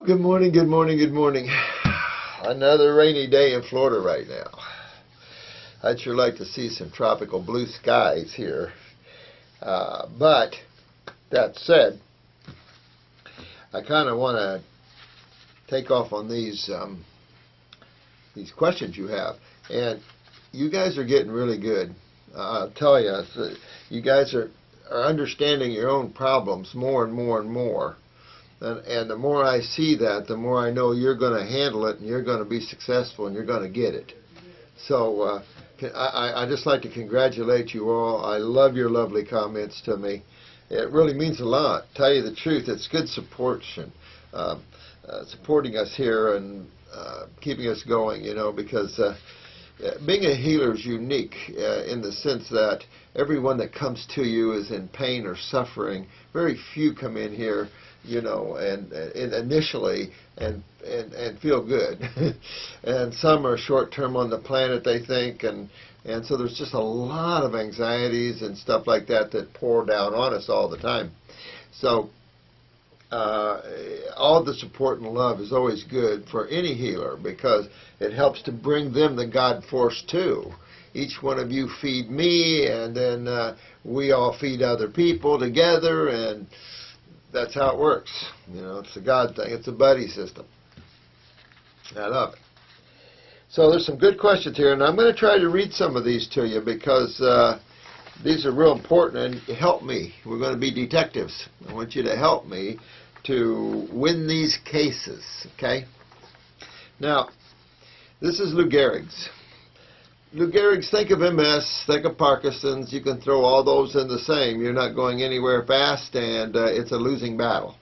Good morning, good morning, good morning. Another rainy day in Florida right now. I'd sure like to see some tropical blue skies here. But that said, I kind of want to take off on these questions you have. And you guys are getting really good. I'll tell you, you guys are understanding your own problems more and more and more. And the more I see that, the more I know you're going to handle it and you're going to be successful and you're going to get it. So I just like to congratulate you all. I love your lovely comments to me. It really means a lot. Tell you the truth, it's good support, supporting us here and keeping us going, because being a healer is unique in the sense that everyone that comes to you is in pain or suffering. Very few come in here and initially and feel good. And some are short term on the planet, they think, and so there's just a lot of anxieties and stuff like that pour down on us all the time. So all the support and love is always good for any healer because it helps to bring them the God force too. Each one of you feed me, and then we all feed other people together, and that's how it works. It's a God thing. It's a buddy system. I love it. So there's some good questions here, and I'm going to try to read some of these to you because these are real important and help me. We're going to be detectives. I want you to help me to win these cases, okay? Now, this is Lou Gehrig's. Lou Gehrig's, think of MS, think of Parkinson's. You can throw all those in the same. You're not going anywhere fast, and it's a losing battle.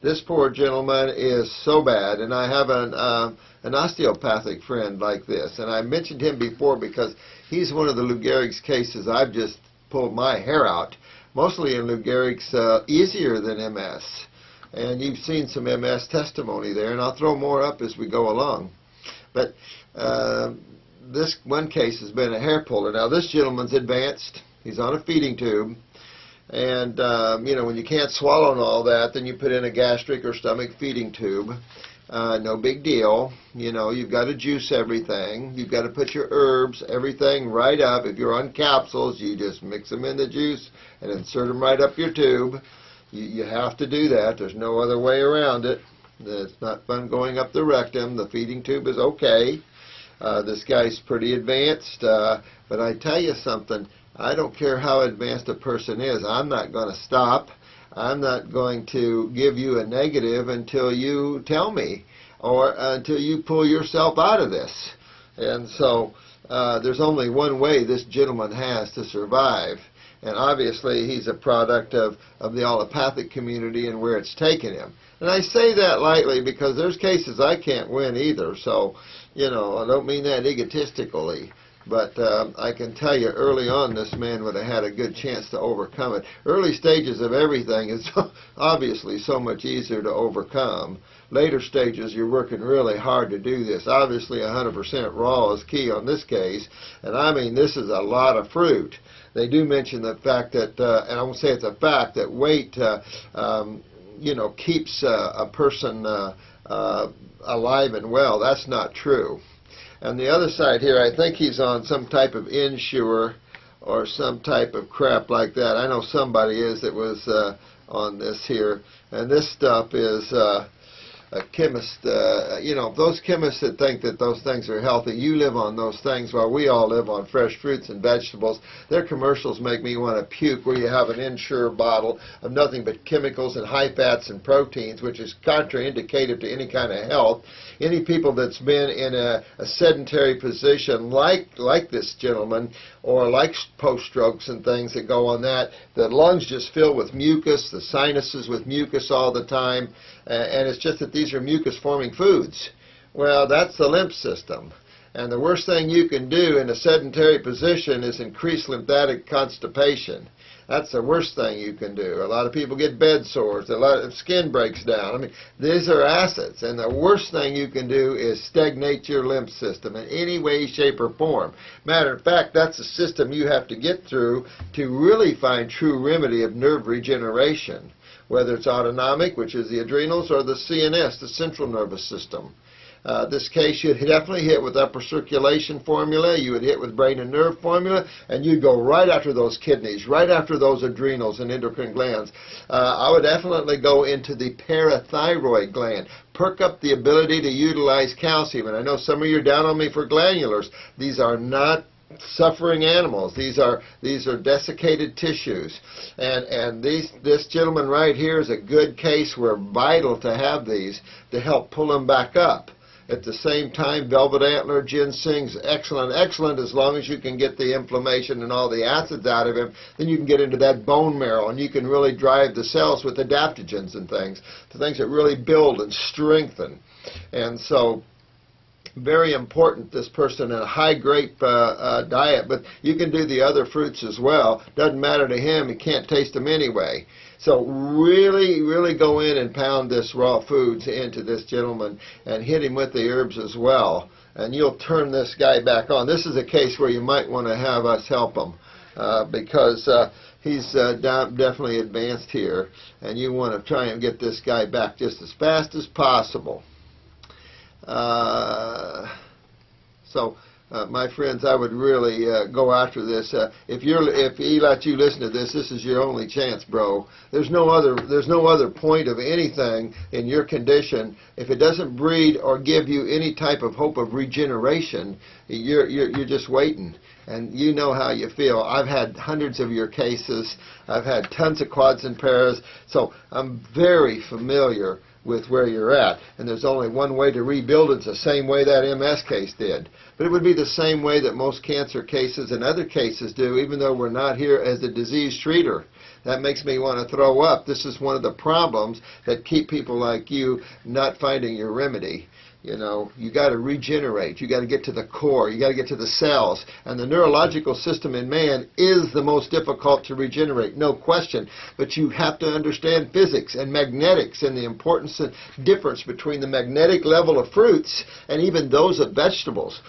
This poor gentleman is so bad, and I have an osteopathic friend like this, and I mentioned him before because he's one of the Lou Gehrig's cases I've just pulled my hair out. Mostly in Lou Gehrig's easier than MS, and you've seen some MS testimony there, and I'll throw more up as we go along. But this one case has been a hair puller. Now, this gentleman's advanced. He's on a feeding tube. And, when you can't swallow and all that, then you put in a gastric or stomach feeding tube. No big deal. You've got to juice everything. You've got to put your herbs, everything right up. If you're on capsules, you just mix them in the juice and insert them right up your tube. You have to do that. There's no other way around it. It's not fun going up the rectum. The feeding tube is okay. This guy's pretty advanced, but I tell you something, I don't care how advanced a person is. I'm not going to stop. I'm not going to give you a negative until you tell me or until you pull yourself out of this. And so there's only one way this gentleman has to survive. And obviously he's a product of the allopathic community and where it's taken him. And I say that lightly because there's cases I can't win either. So, I don't mean that egotistically. But I can tell you early on this man would have had a good chance to overcome it. Early stages of everything is obviously so much easier to overcome. Later stages, you're working really hard to do this. Obviously, 100% raw is key on this case. And I mean, this is a lot of fruit. They do mention the fact that, and I won't say it's a fact, that weight, keeps a person alive and well. That's not true. On the other side here, I think he's on some type of Ensure or some type of crap like that. I know somebody is that was on this here. And this stuff is a chemist, those chemists that think that those things are healthy, you live on those things while we all live on fresh fruits and vegetables. Their commercials make me want to puke, where you have an Ensure bottle of nothing but chemicals and high fats and proteins, which is contraindicated to any kind of health. Any people that's been in a sedentary position like this gentleman, or like post-strokes and things that go on that, the lungs just fill with mucus, the sinuses with mucus all the time, and it's just that these are mucus-forming foods. Well, that's the lymph system. And the worst thing you can do in a sedentary position is increase lymphatic constipation. That's the worst thing you can do. A lot of people get bed sores. A lot of skin breaks down. I mean, these are acids. And the worst thing you can do is stagnate your lymph system in any way, shape, or form. Matter of fact, that's a system you have to get through to really find true remedy of nerve regeneration. whether it's autonomic, which is the adrenals, or the CNS, the central nervous system. This case, you'd definitely hit with upper circulation formula, you would hit with brain and nerve formula, and you'd go right after those kidneys, right after those adrenals and endocrine glands. I would definitely go into the parathyroid gland, perk up the ability to utilize calcium. And I know some of you are down on me for glandulars. These are not suffering animals. These are desiccated tissues, and this gentleman right here is a good case. We're vital to have these to help pull them back up. At the same time, velvet antler ginseng's excellent as long as you can get the inflammation and all the acids out of him. Then you can get into that bone marrow, and you can really drive the cells with adaptogens and things, the things that really build and strengthen. And so, very important, this person in a high grape diet, but you can do the other fruits as well. Doesn't matter to him, he can't taste them anyway. So really go in and pound this raw foods into this gentleman and hit him with the herbs as well, and you'll turn this guy back on. This is a case where you might want to have us help him because he's definitely advanced here, and you want to try and get this guy back just as fast as possible. My friends, I would really go after this. If he lets you listen to this, this is your only chance, bro. There's no other point of anything in your condition. If it doesn't breed or give you any type of hope of regeneration, you're just waiting. And you know how you feel. I've had hundreds of your cases. I've had tons of quads and paras, so I'm very familiar with where you're at. And there's only one way to rebuild. It's the same way that MS case did. But it would be the same way that most cancer cases and other cases do, even though we're not here as a disease treater. That makes me want to throw up. This is one of the problems that keep people like you not finding your remedy. You know, you got to regenerate. You got to get to the core. You got to get to the cells. And the neurological system in man is the most difficult to regenerate, no question. But you have to understand physics and magnetics and the importance and difference between the magnetic level of fruits and even those of vegetables.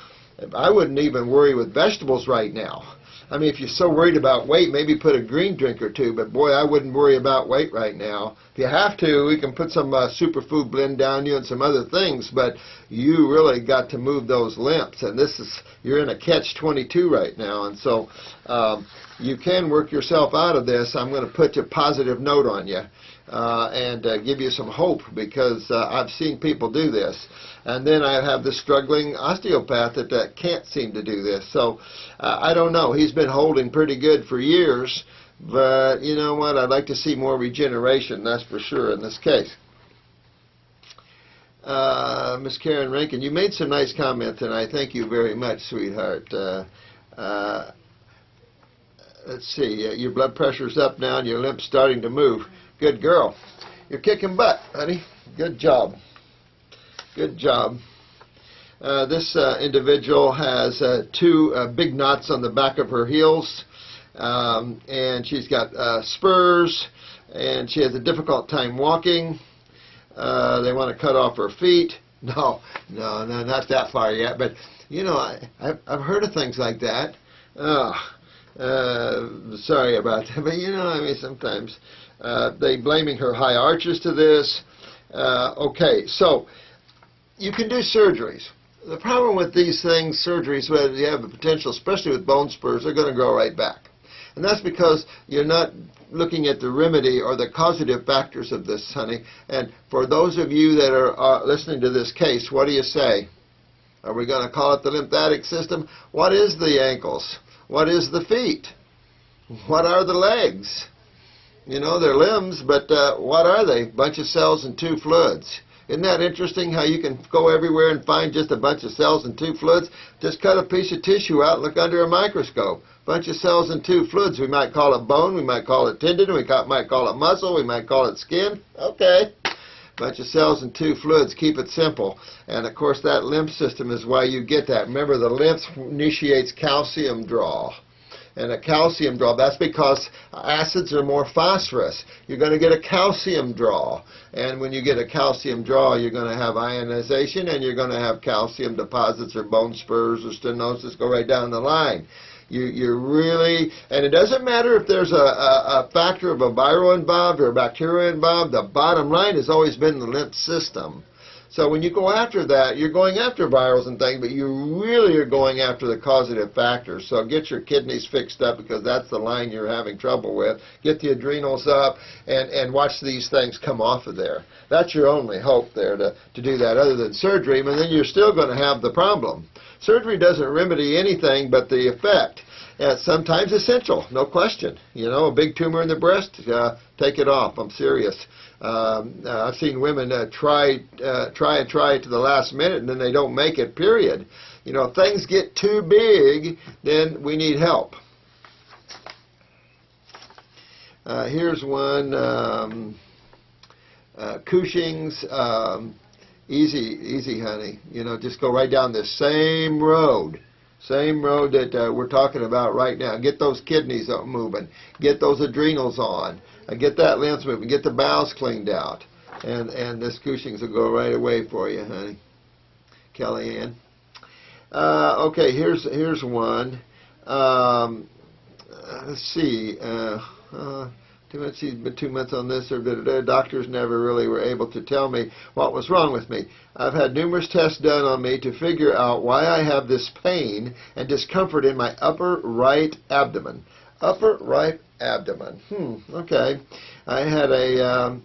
I wouldn't even worry with vegetables right now. I mean, if you're so worried about weight, maybe put a green drink or two, but boy, I wouldn't worry about weight right now. If you have to, we can put some superfood blend down you and some other things, but you really got to move those lymphs, and you're in a catch-22 right now, and so you can work yourself out of this. I'm going to put a positive note on you and give you some hope, because I've seen people do this. And then I have the struggling osteopath that can't seem to do this. So I don't know. He's been holding pretty good for years, but you know what? I'd like to see more regeneration, that's for sure, in this case. Miss Karen Rankin, you made some nice comments, and I thank you very much, sweetheart. Let's see. Your blood pressure's up now, and your lymph's starting to move. Good girl. You're kicking butt, honey. Good job. Good job. This individual has two big knots on the back of her heels, and she's got spurs, and she has a difficult time walking. They want to cut off her feet. No, not that far yet. But you know, I've heard of things like that. Sorry about that, but you know, I mean, sometimes they blaming her high arches to this. Okay, so you can do surgeries. The problem with these things, surgeries, where you have the potential, especially with bone spurs, they're going to grow right back. And that's because you're not looking at the remedy or the causative factors of this, honey. And for those of you that are listening to this case, what do you say? Are we going to call it the lymphatic system? What is the ankles? What is the feet? What are the legs? You know, they're limbs, but what are they? Bunch of cells and two fluids. Isn't that interesting how you can go everywhere and find just a bunch of cells and two fluids? Just cut a piece of tissue out and look under a microscope. Bunch of cells and two fluids. We might call it bone, we might call it tendon, we might call it muscle, we might call it skin. Okay. Bunch of cells and two fluids. Keep it simple. And of course that lymph system is why you get that. Remember, the lymph initiates calcium draw. And a calcium draw, that's because acids are more phosphorus. You're going to get a calcium draw. And when you get a calcium draw, you're going to have ionization, and you're going to have calcium deposits or bone spurs or stenosis, go right down the line. You really, and it doesn't matter if there's a factor of a viral involved or a bacteria involved, the bottom line has always been the lymph system. So when you go after that, you're going after virals and things, but you really are going after the causative factors. So get your kidneys fixed up, because that's the line you're having trouble with. Get the adrenals up, and watch these things come off of there. That's your only hope there to do that, other than surgery, and then you're still going to have the problem. Surgery doesn't remedy anything but the effect. It's sometimes essential, no question. You know, a big tumor in the breast, take it off. I'm serious. I've seen women try it to the last minute, and then they don't make it, period. You know, if things get too big, then we need help. Here's one, Cushing's, easy, honey. You know, just go right down this same road. Same road that we're talking about right now. Get those kidneys up moving. Get those adrenals on. Get that lymph moving. Get the bowels cleaned out. And this Cushing's will go right away for you, honey. Kellyanne. Okay, here's one. Let's see. 2 months, she's been 2 months on this, or doctors never really were able to tell me what was wrong with me. I've had numerous tests done on me to figure out why I have this pain and discomfort in my upper right abdomen. Upper right abdomen. Okay. I had a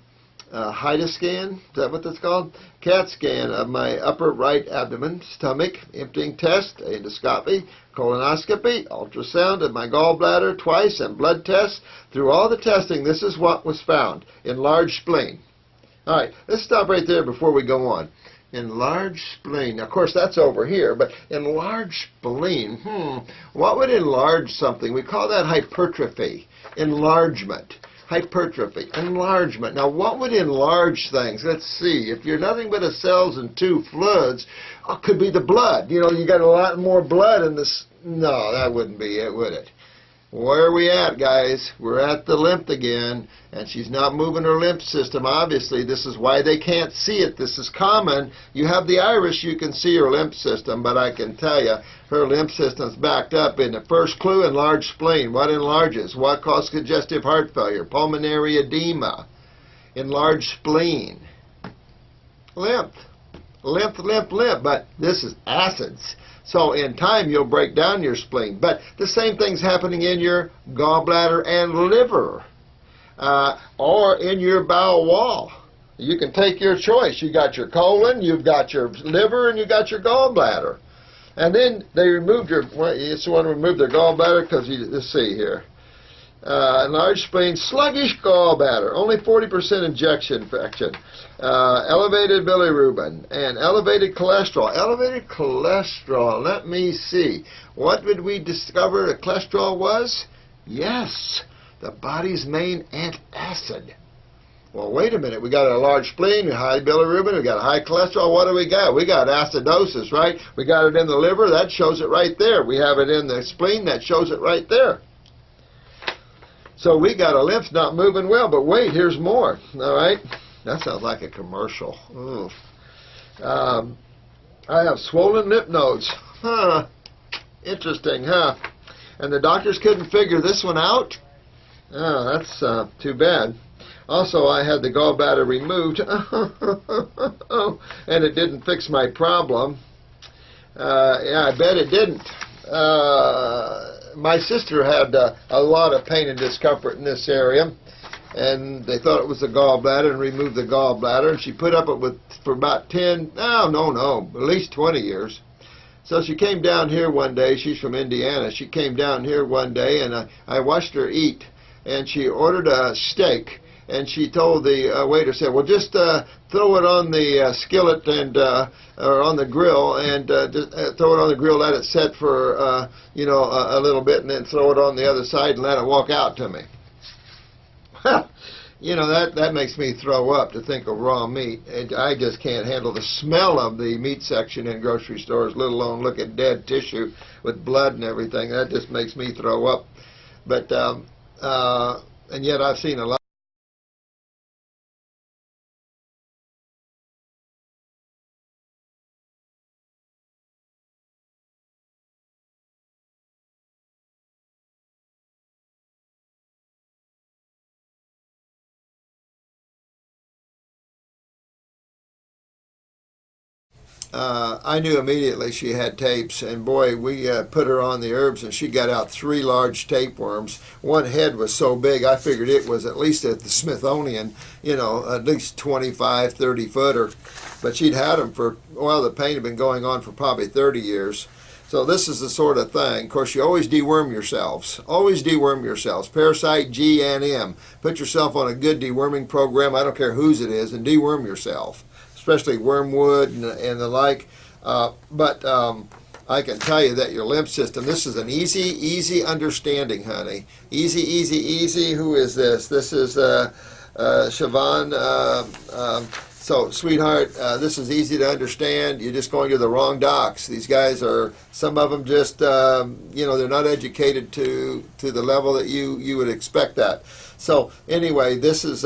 HIDA scan, is that what that's called? CAT scan of my upper right abdomen, stomach, emptying test, endoscopy, colonoscopy, ultrasound of my gallbladder twice, and blood tests. Through all the testing, this is what was found. Enlarged spleen. All right, let's stop right there before we go on. Enlarged spleen. Of course, that's over here, but enlarged spleen. What would enlarge something? We call that hypertrophy. Enlargement. Hypertrophy, enlargement. Now, what would enlarge things? Let's see. If you're nothing but a cells and two fluids, could be the blood. You know, you got a lot more blood in this. No, that wouldn't be it, would it? Where are we at, guys? We're at the lymph again, and she's not moving her lymph system. Obviously, this is why they can't see it. This is common. You have the iris, you can see her lymph system, but I can tell you, her lymph system's backed up. In the first clue, enlarged spleen. What enlarges? What causes congestive heart failure? Pulmonary edema. Enlarged spleen. Lymph. Lymph, lymph, lymph. But this is acids. So in time, you'll break down your spleen. But the same thing's happening in your gallbladder and liver, or in your bowel wall. You can take your choice. You got your colon, you've got your liver, and you got your gallbladder. And then they removed your, well, you just want to remove their gallbladder because, let's see here. Enlarged spleen, sluggish gallbladder, only 40% injection fraction, elevated bilirubin, and elevated cholesterol. Elevated cholesterol, let me see. What did we discover the cholesterol was? Yes, the body's main antacid. Well, wait a minute. We got a large spleen, a high bilirubin, we got a high cholesterol. What do we got? We got acidosis, right? We got it in the liver. That shows it right there. We have it in the spleen. That shows it right there. So we got a lymph not moving well, but wait, here's more. All right, that sounds like a commercial. I have swollen lymph nodes. Huh? Interesting, huh? And the doctors couldn't figure this one out. Oh, that's too bad. Also, I had the gallbladder removed, and it didn't fix my problem. Yeah, I bet it didn't. My sister had a lot of pain and discomfort in this area, and they thought it was the gallbladder and removed the gallbladder, and she put up with for about 10, at least 20 years. So she came down here one day. She's from Indiana. She came down here one day, and I watched her eat, and she ordered a steak. And she told the waiter, said, well, just throw it on the skillet and or on the grill, and just throw it on the grill, let it set for a little bit, and then throw it on the other side and let it walk out to me. You know, that makes me throw up to think of raw meat. I just can't handle the smell of the meat section in grocery stores, let alone look at dead tissue with blood and everything. That just makes me throw up. But and yet I've seen a lot. I knew immediately she had tapes, and boy, we put her on the herbs, and she got out 3 large tapeworms. One head was so big, I figured it was at least at the Smithsonian, you know, at least 25, 30 footer. But she'd had them for, well, the pain had been going on for probably 30 years. So this is the sort of thing. Of course, you always deworm yourselves. Always deworm yourselves. Parasite G and M. Put yourself on a good deworming program. I don't care whose it is, and deworm yourself, especially wormwood and the like. But I can tell you that your lymph system, this is an easy understanding, honey. Easy. Who is this? This is Siobhan. So, sweetheart, this is easy to understand. You're just going to the wrong docs. These guys are, some of them just, you know, they're not educated to the level that you would expect that. So, anyway, this is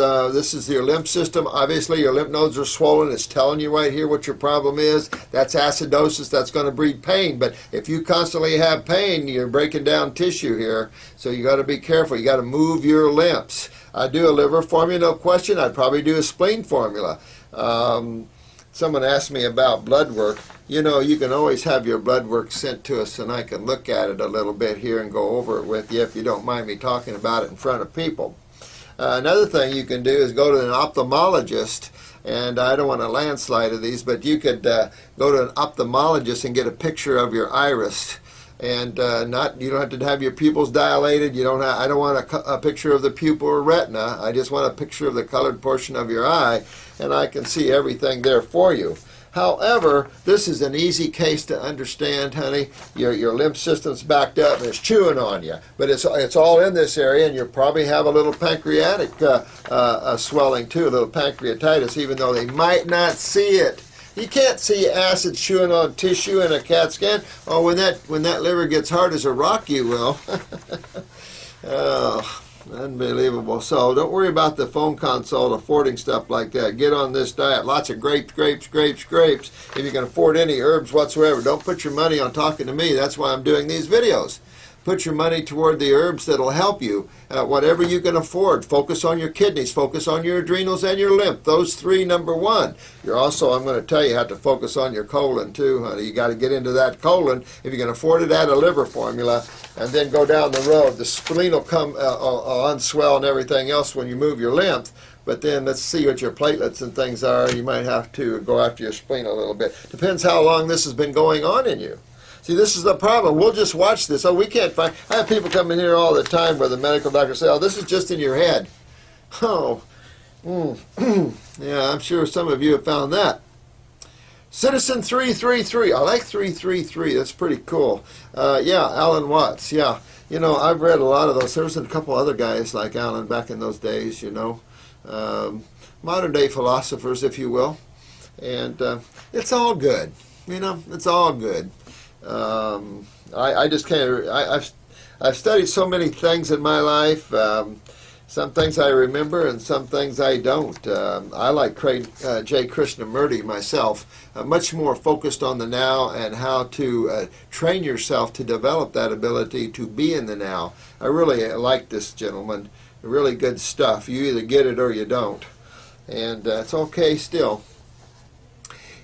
your lymph system. Obviously, your lymph nodes are swollen. It's telling you right here what your problem is. That's acidosis. That's going to breed pain. But if you constantly have pain, you're breaking down tissue here. So, you got to be careful. You got to move your lymphs. I do a liver formula, no question. I'd probably do a spleen formula. Someone asked me about blood work. You know, you can always have your blood work sent to us, and I can look at it a little bit here and go over it with you if you don't mind me talking about it in front of people. Another thing you can do is go to an ophthalmologist, and I don't want a landslide of these, but you could go to an ophthalmologist and get a picture of your iris. And you don't have to have your pupils dilated. You don't I don't want a picture of the pupil or retina. I just want a picture of the colored portion of your eye, and I can see everything there for you. However, this is an easy case to understand, honey. Your lymph system's backed up and it's chewing on you, but it's all in this area, and you probably have a little pancreatic swelling too, a little pancreatitis, even though they might not see it. You can't see acid chewing on tissue in a CAT scan. Oh, when that liver gets hard as a rock, you will. Oh, unbelievable. So don't worry about the phone consult affording stuff like that. Get on this diet. Lots of grapes. If you can afford any herbs whatsoever, don't put your money on talking to me. That's why I'm doing these videos. Put your money toward the herbs that'll help you. Whatever you can afford. Focus on your kidneys. Focus on your adrenals and your lymph. Those 3, number 1. You're also, I'm going to tell you, have to focus on your colon too, honey. You got to get into that colon. If you can afford it, add a liver formula, and then go down the road. The spleen will come unswell and everything else when you move your lymph. But then let's see what your platelets and things are. You might have to go after your spleen a little bit. Depends how long this has been going on in you. See, this is the problem. We'll just watch this. Oh, we can't find... I have people come in here all the time where the medical doctors say, oh, this is just in your head. Oh, yeah, I'm sure some of you have found that. Citizen 333. I like 333. That's pretty cool. Yeah, Alan Watts. Yeah. You know, I've read a lot of those. There was a couple other guys like Alan back in those days, you know. Modern day philosophers, if you will. And it's all good. You know, it's all good. I just can't. I've studied so many things in my life. Some things I remember, and some things I don't. I like J. Krishnamurti myself. Much more focused on the now and how to train yourself to develop that ability to be in the now. I really like this gentleman. Really good stuff. You either get it or you don't, and it's okay still.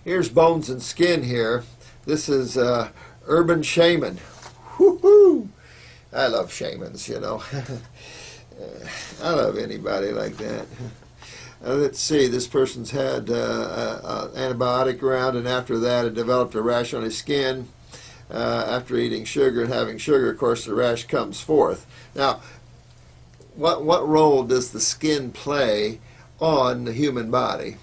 Here's Bones and Skin here. This is Urban Shaman. Woohoo! I love shamans, you know. I love anybody like that. Let's see, this person's had antibiotic around, and after that it developed a rash on his skin. After eating sugar and having sugar, of course, the rash comes forth. Now, what role does the skin play on the human body?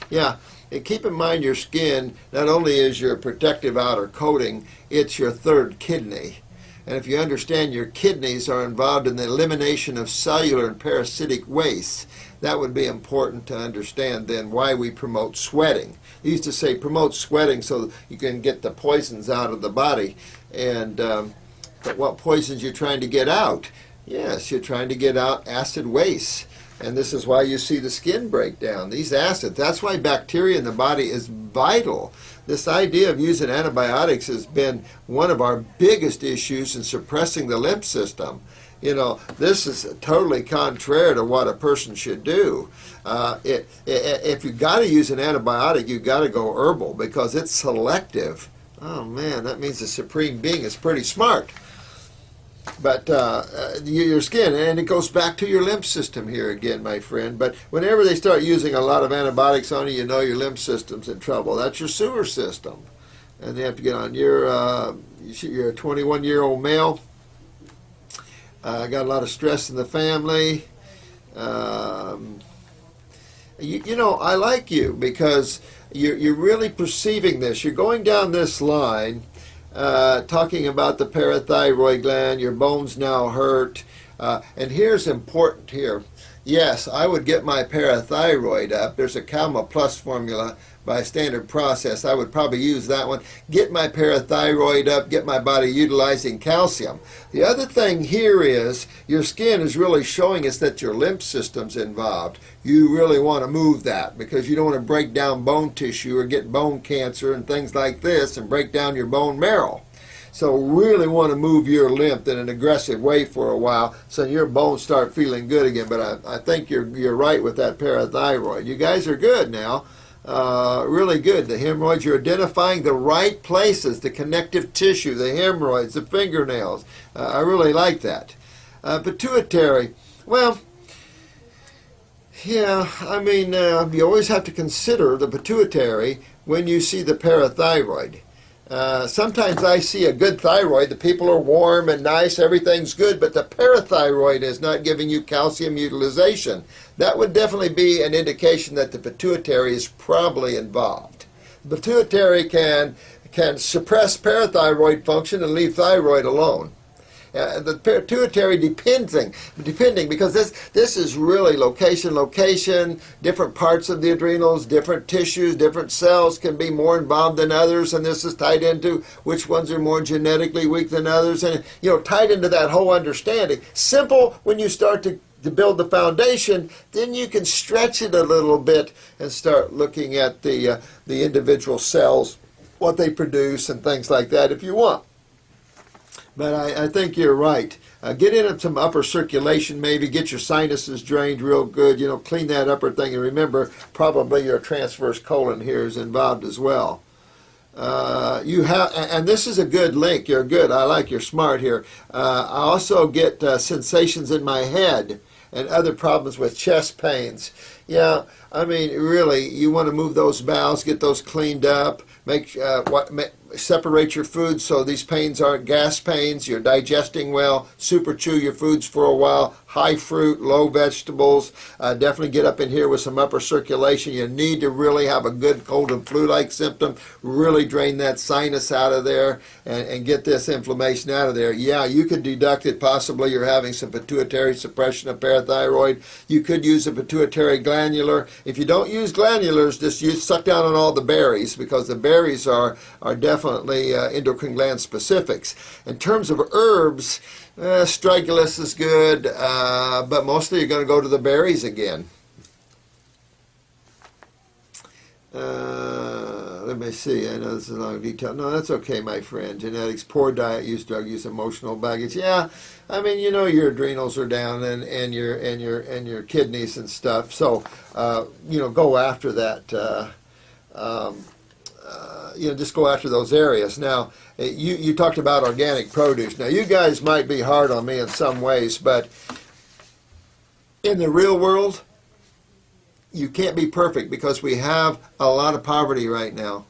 Yeah. And keep in mind, your skin not only is your protective outer coating, it's your 3rd kidney. And if you understand your kidneys are involved in the elimination of cellular and parasitic waste, that would be important to understand then why we promote sweating. I used to say promote sweating so you can get the poisons out of the body. And but what poisons you're trying to get out? Yes, you're trying to get out acid waste. And this is why you see the skin break down. These acids, that's why bacteria in the body is vital. This idea of using antibiotics has been one of our biggest issues in suppressing the lymph system. This is totally contrary to what a person should do. If you got to use an antibiotic, you got to go herbal because it's selective. Oh man, that means the Supreme Being is pretty smart. But your skin, and it goes back to your lymph system here again, my friend. But whenever they start using a lot of antibiotics on you, you know your lymph system's in trouble. That's your sewer system. And they have to get on you're a 21-year-old male. Got a lot of stress in the family. I like you because you're really perceiving this. You're going down this line, talking about the parathyroid gland. Your bones now hurt. And here's important here. Yes, I would get my parathyroid up. There's a Calma Plus formula by standard process. I would probably use that one. Get my parathyroid up, get my body utilizing calcium. The other thing here is your skin is really showing us that your lymph system's involved. You really want to move that because you don't want to break down bone tissue or get bone cancer and things like this and break down your bone marrow. So really want to move your lymph in an aggressive way for a while so your bones start feeling good again. But I think you're right with that parathyroid. You guys are good now. Really good. The hemorrhoids, you're identifying the right places, the connective tissue, the hemorrhoids, the fingernails. I really like that. Pituitary, well, yeah, I mean, you always have to consider the pituitary when you see the parathyroid. Sometimes I see a good thyroid, the people are warm and nice, everything's good, but the parathyroid is not giving you calcium utilization. That would definitely be an indication that the pituitary is probably involved. The pituitary can suppress parathyroid function and leave thyroid alone. The pituitary depending because this is really location, different parts of the adrenals, different tissues, different cells can be more involved than others, and this is tied into which ones are more genetically weak than others, and tied into that whole understanding. Simple when you start to build the foundation, then you can stretch it a little bit and start looking at the individual cells, what they produce and things like that if you want. But I think you're right. Get in some upper circulation maybe, get your sinuses drained real good, clean that upper thing, and remember probably your transverse colon here is involved as well. And this is a good link, you're good, I like you're smart here. I also get sensations in my head and other problems with chest pains. Yeah, I mean really you want to move those bowels, get those cleaned up, separate your foods so these pains aren't gas pains. You're digesting well. Super chew your foods for a while. High fruit, low vegetables. Definitely get up in here with some upper circulation. You need to really have a good cold and flu-like symptom. Really drain that sinus out of there and get this inflammation out of there. Yeah, you could deduct it. Possibly you're having some pituitary suppression of parathyroid. You could use a pituitary glandular. If you don't use glandulars, just suck down on all the berries because the berries are definitely endocrine gland specifics. In terms of herbs, Strigulus is good, but mostly you're going to go to the berries again. Let me see. I know this is a long detail. No, that's okay, my friend. Genetics, poor diet, use drug use, emotional baggage. Yeah, I mean, your adrenals are down and your kidneys and stuff. So, go after that. Just go after those areas. Now, you talked about organic produce. Now, you guys might be hard on me in some ways, but in the real world, you can't be perfect because we have a lot of poverty right now.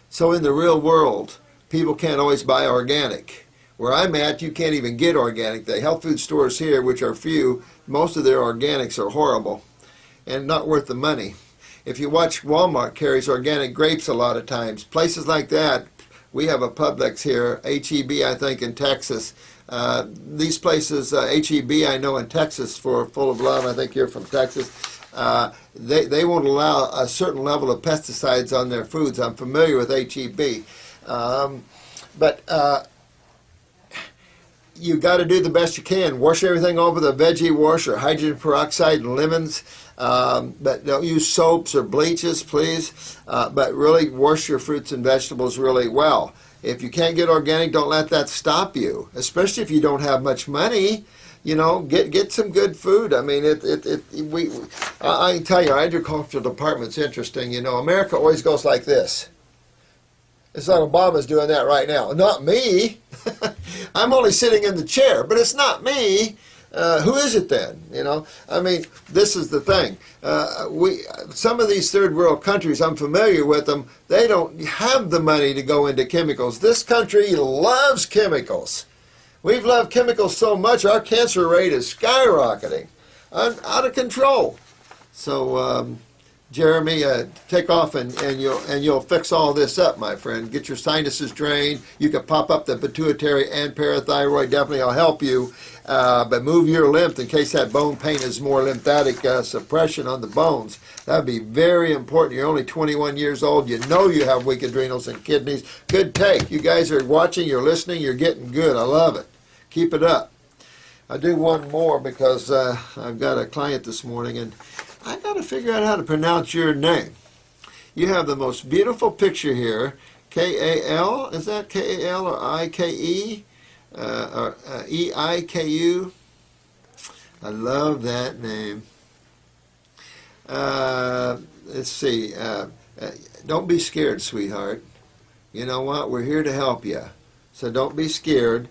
So in the real world, people can't always buy organic. Where I'm at, you can't even get organic. The health food stores here, which are few, most of their organics are horrible and not worth the money. If you watch, Walmart carries organic grapes a lot of times. Places like that, we have a Publix here, H-E-B I think in Texas. These places, H-E-B I know in Texas for Full of Love, I think you're from Texas. They won't allow a certain level of pesticides on their foods. I'm familiar with H-E-B. But you got to do the best you can. Wash everything over the veggie wash or hydrogen peroxide and lemons. But don't use soaps or bleaches, please. But really wash your fruits and vegetables really well. If you can't get organic, don't let that stop you, especially if you don't have much money. You know, get some good food. I mean, I can tell you, our agricultural department's interesting. You know, America always goes like this. It's like Obama's doing that right now. Not me. I'm only sitting in the chair, but it's not me. Who is it then? You know, I mean, this is the thing. Some of these third world countries, I'm familiar with them. They don't have the money to go into chemicals. This country loves chemicals. We've loved chemicals so much, our cancer rate is skyrocketing, out of control. So, Jeremy, take off and you'll fix all this up, my friend. Get your sinuses drained. You can pop up the pituitary and parathyroid. Definitely, I'll help you. But move your lymph in case that bone pain is more lymphatic suppression on the bones. That would be very important. You're only 21 years old. You know you have weak adrenals and kidneys. Good take. You guys are watching. You're listening. You're getting good. I love it. Keep it up. I'll do one more because I've got a client this morning and I got to figure out how to pronounce your name. You have the most beautiful picture here. K-A-L, is that K-A-L or I-K-E? Or E-I-K-U? I love that name. Let's see. Don't be scared, sweetheart. You know what? We're here to help you. So don't be scared.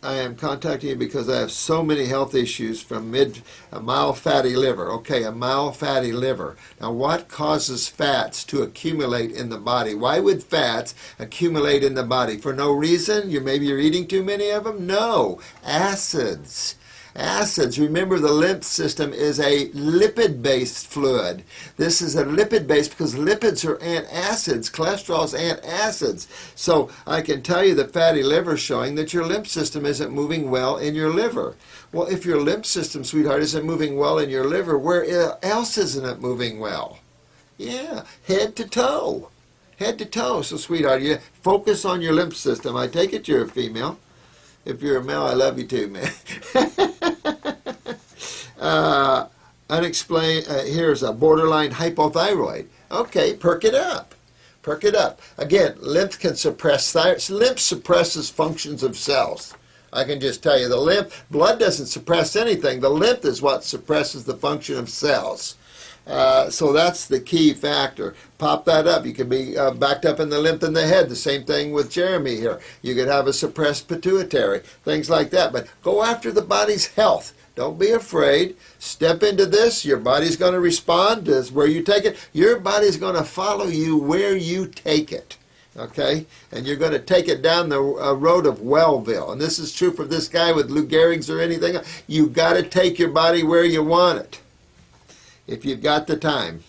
I am contacting you because I have so many health issues from a mild fatty liver. Okay, a mild fatty liver. Now, what causes fats to accumulate in the body? Why would fats accumulate in the body? For no reason? Maybe you're eating too many of them? No. Acids. Acids. Remember, the lymph system is a lipid-based fluid. This is a lipid-based because lipids are antacids. Cholesterol is antacids. So I can tell you the fatty liver is showing that your lymph system isn't moving well in your liver. Well, if your lymph system, sweetheart, isn't moving well in your liver, where else isn't it moving well? Yeah, head to toe. Head to toe. So, sweetheart, you focus on your lymph system. I take it you're a female. If you're a male, I love you too, man. Unexplained, here's a borderline hypothyroid. Okay, perk it up. Perk it up. Again, lymph can suppress thyroid. Lymph suppresses functions of cells. I can just tell you, the lymph, blood doesn't suppress anything. The lymph is what suppresses the function of cells. So that's the key factor. Pop that up. You can be backed up in the lymph in the head. The same thing with Jeremy here. You could have a suppressed pituitary, things like that. But go after the body's health. Don't be afraid. Step into this. Your body's going to respond to where you take it. Your body's going to follow you where you take it. Okay? And you're going to take it down the road of Wellville. And this is true for this guy with Lou Gehrig's or anything. You've got to take your body where you want it, if you've got the time.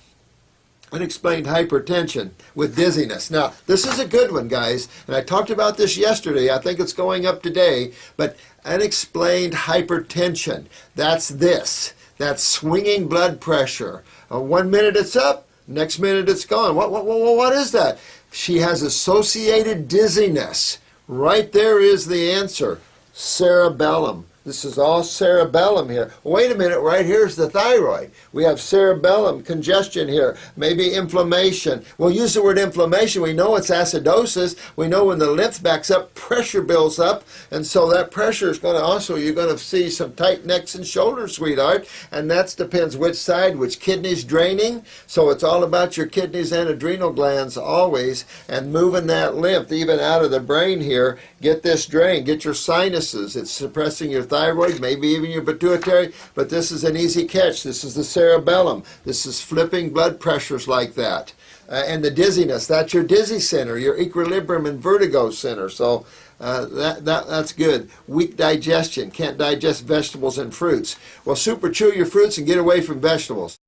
Unexplained hypertension with dizziness. Now, this is a good one, guys, and I talked about this yesterday. I think it's going up today, but unexplained hypertension, that's this. That's swinging blood pressure. 1 minute it's up, next minute it's gone. What is that? She has associated dizziness. Right there is the answer. Cerebellum. This is all cerebellum here. Wait a minute, right here's the thyroid. We have cerebellum congestion here, maybe inflammation. We'll use the word inflammation. We know it's acidosis. We know when the lymph backs up, pressure builds up, and so that pressure is going to also, you're going to see some tight necks and shoulders, sweetheart, and that depends which side, which kidney's draining. So it's all about your kidneys and adrenal glands always, and moving that lymph even out of the brain here. Get this drained. Get your sinuses. It's suppressing your thyroid, maybe even your pituitary, but this is an easy catch. This is the cerebellum. This is flipping blood pressures like that. And the dizziness, that's your dizzy center, your equilibrium and vertigo center. So that's good. Weak digestion, can't digest vegetables and fruits. Well, super chew your fruits and get away from vegetables.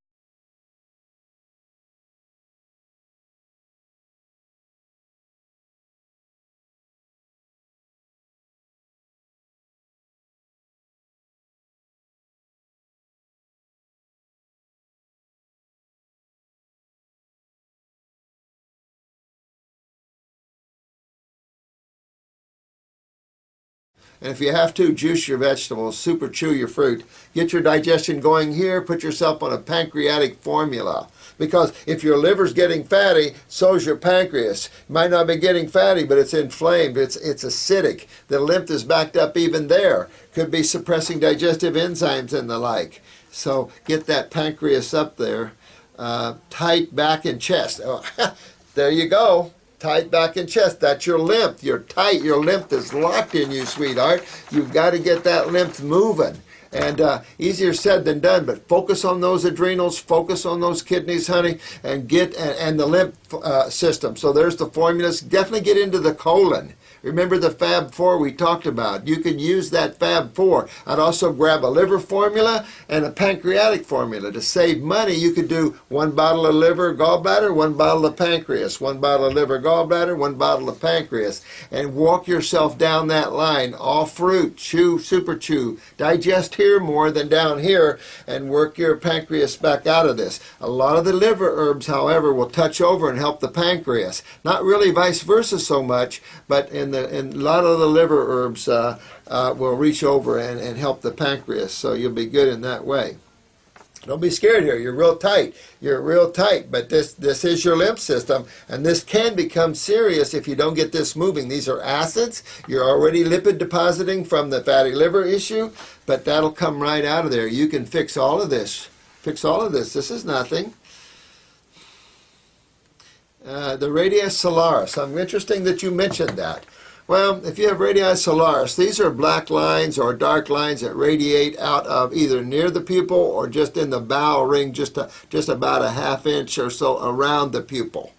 And if you have to, juice your vegetables, super chew your fruit. Get your digestion going here. Put yourself on a pancreatic formula. Because if your liver's getting fatty, so's your pancreas. It might not be getting fatty, but it's inflamed. It's acidic. The lymph is backed up even there. Could be suppressing digestive enzymes and the like. So get that pancreas up there. Tight back and chest. Oh, there you go. Tight back and chest. That's your lymph. You're tight. Your lymph is locked in you, sweetheart. You've got to get that lymph moving. And easier said than done, but focus on those adrenals, focus on those kidneys, honey, and and the lymph system. So there's the formulas. Definitely get into the colon. Remember the Fab 4 we talked about. You can use that Fab 4. I'd also grab a liver formula and a pancreatic formula. To save money, you could do 1 bottle of liver, gallbladder, 1 bottle of pancreas, 1 bottle of liver, gallbladder, 1 bottle of pancreas, and walk yourself down that line. All fruit, chew, super chew, digest here more than down here, and work your pancreas back out of this. A lot of the liver herbs, however, will touch over and help the pancreas. Not really vice versa so much, but in a lot of the liver herbs will reach over and help the pancreas, so you'll be good in that way. Don't be scared here. You're real tight. You're real tight, but this is your lymph system, and this can become serious if you don't get this moving. These are acids. You're already lipid depositing from the fatty liver issue, but that'll come right out of there. You can fix all of this. Fix all of this. This is nothing. The radius solaris. I'm interesting that you mentioned that. Well, if you have radii solaris, these are black lines or dark lines that radiate out of either near the pupil or just in the bowel ring, just about a ½ inch or so around the pupil.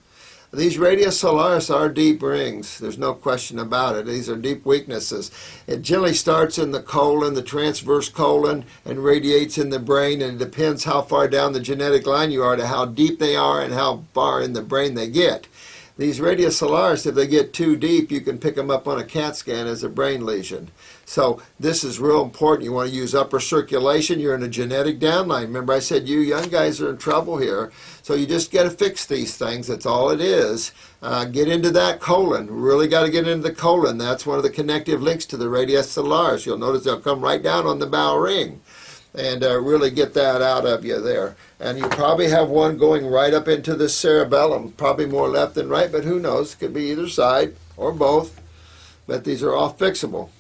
These radius solaris are deep rings. There's no question about it. These are deep weaknesses. It generally starts in the colon, the transverse colon, and radiates in the brain, and it depends how far down the genetic line you are to how deep they are and how far in the brain they get. These radius solaris, if they get too deep, you can pick them up on a CAT scan as a brain lesion. So this is real important. You want to use upper circulation. You're in a genetic downline. Remember I said you young guys are in trouble here. So you just got to fix these things. That's all it is. Get into that colon. Really got to get into the colon. That's one of the connective links to the radius solaris. You'll notice they'll come right down on the bowel ring. And really get that out of you there. And you probably have one going right up into the cerebellum, probably more left than right, but who knows? It could be either side or both. But these are all fixable.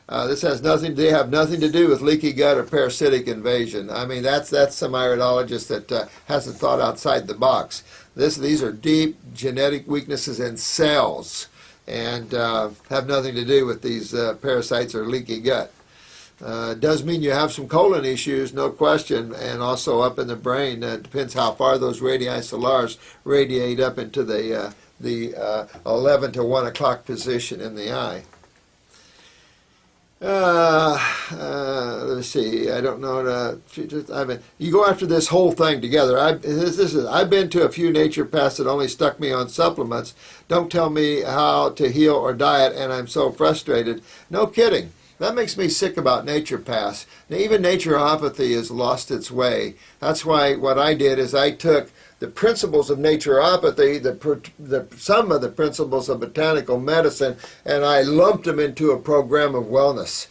This has nothing. They have nothing to do with leaky gut or parasitic invasion. I mean, that's some iridologist that hasn't thought outside the box. These are deep genetic weaknesses in cells, and have nothing to do with these parasites or leaky gut. Does mean you have some colon issues, no question, and also up in the brain. It depends how far those radii solaris radiate up into the 11 to 1 o'clock position in the eye. Let's see. I don't know. You go after this whole thing together. I've been to a few naturopaths that only stuck me on supplements. Don't tell me how to heal or diet, and I'm so frustrated. No kidding. That makes me sick about naturopaths. Now, even naturopathy has lost its way. That's why what I did is I took the principles of naturopathy, some of the principles of botanical medicine, and I lumped them into a program of wellness,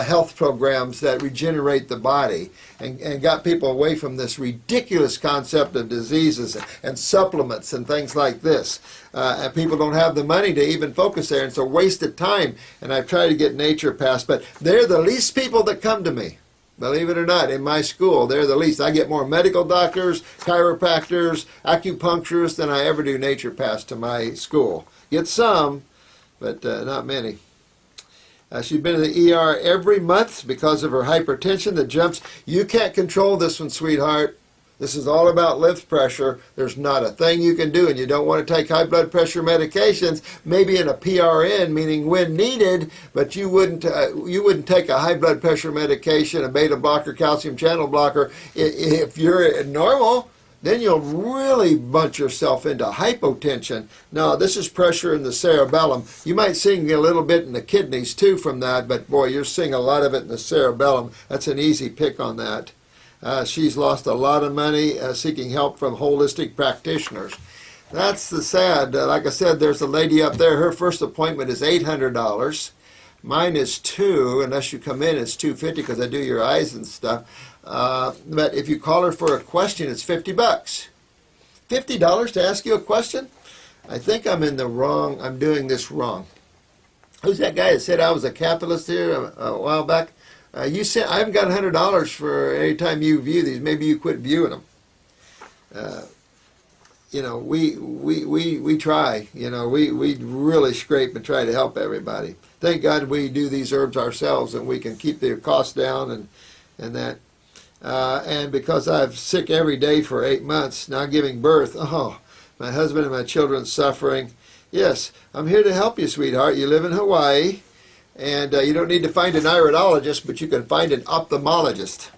health programs that regenerate the body, and got people away from this ridiculous concept of diseases and supplements and things like this. And people don't have the money to even focus there, and it's a waste of time. And I've tried to get naturopaths, but they're the least people that come to me. Believe it or not, in my school, they're the least. I get more medical doctors, chiropractors, acupuncturists than I ever do naturopaths to my school. Get some, but not many. She's been in the ER every month because of her hypertension that jumps. You can't control this one, sweetheart. This is all about lymph pressure. There's not a thing you can do, and you don't want to take high blood pressure medications, maybe in a PRN, meaning when needed, but you wouldn't take a high blood pressure medication, a beta blocker, calcium channel blocker. If you're normal, then you'll really bunch yourself into hypotension. No, this is pressure in the cerebellum. You might see a little bit in the kidneys too from that, but boy, you're seeing a lot of it in the cerebellum. That's an easy pick on that. She's lost a lot of money seeking help from holistic practitioners. That's the sad. Like I said, there's a lady up there. Her first appointment is $800. Mine is 2, unless you come in, it's $2.50 because I do your eyes and stuff. But if you call her for a question, it's $50. $50 to ask you a question? I think I'm doing this wrong. Who's that guy that said I was a capitalist here a while back? You said I haven't got $100 for any time you view these. Maybe you quit viewing them. You know, we try. You know, we really scrape and try to help everybody. Thank God we do these herbs ourselves, and we can keep the costs down and that. And because I'm sick every day for 8 months, now giving birth, oh, my husband and my children suffering. Yes, I'm here to help you, sweetheart. You live in Hawaii, and you don't need to find an iridologist, but you can find an ophthalmologist.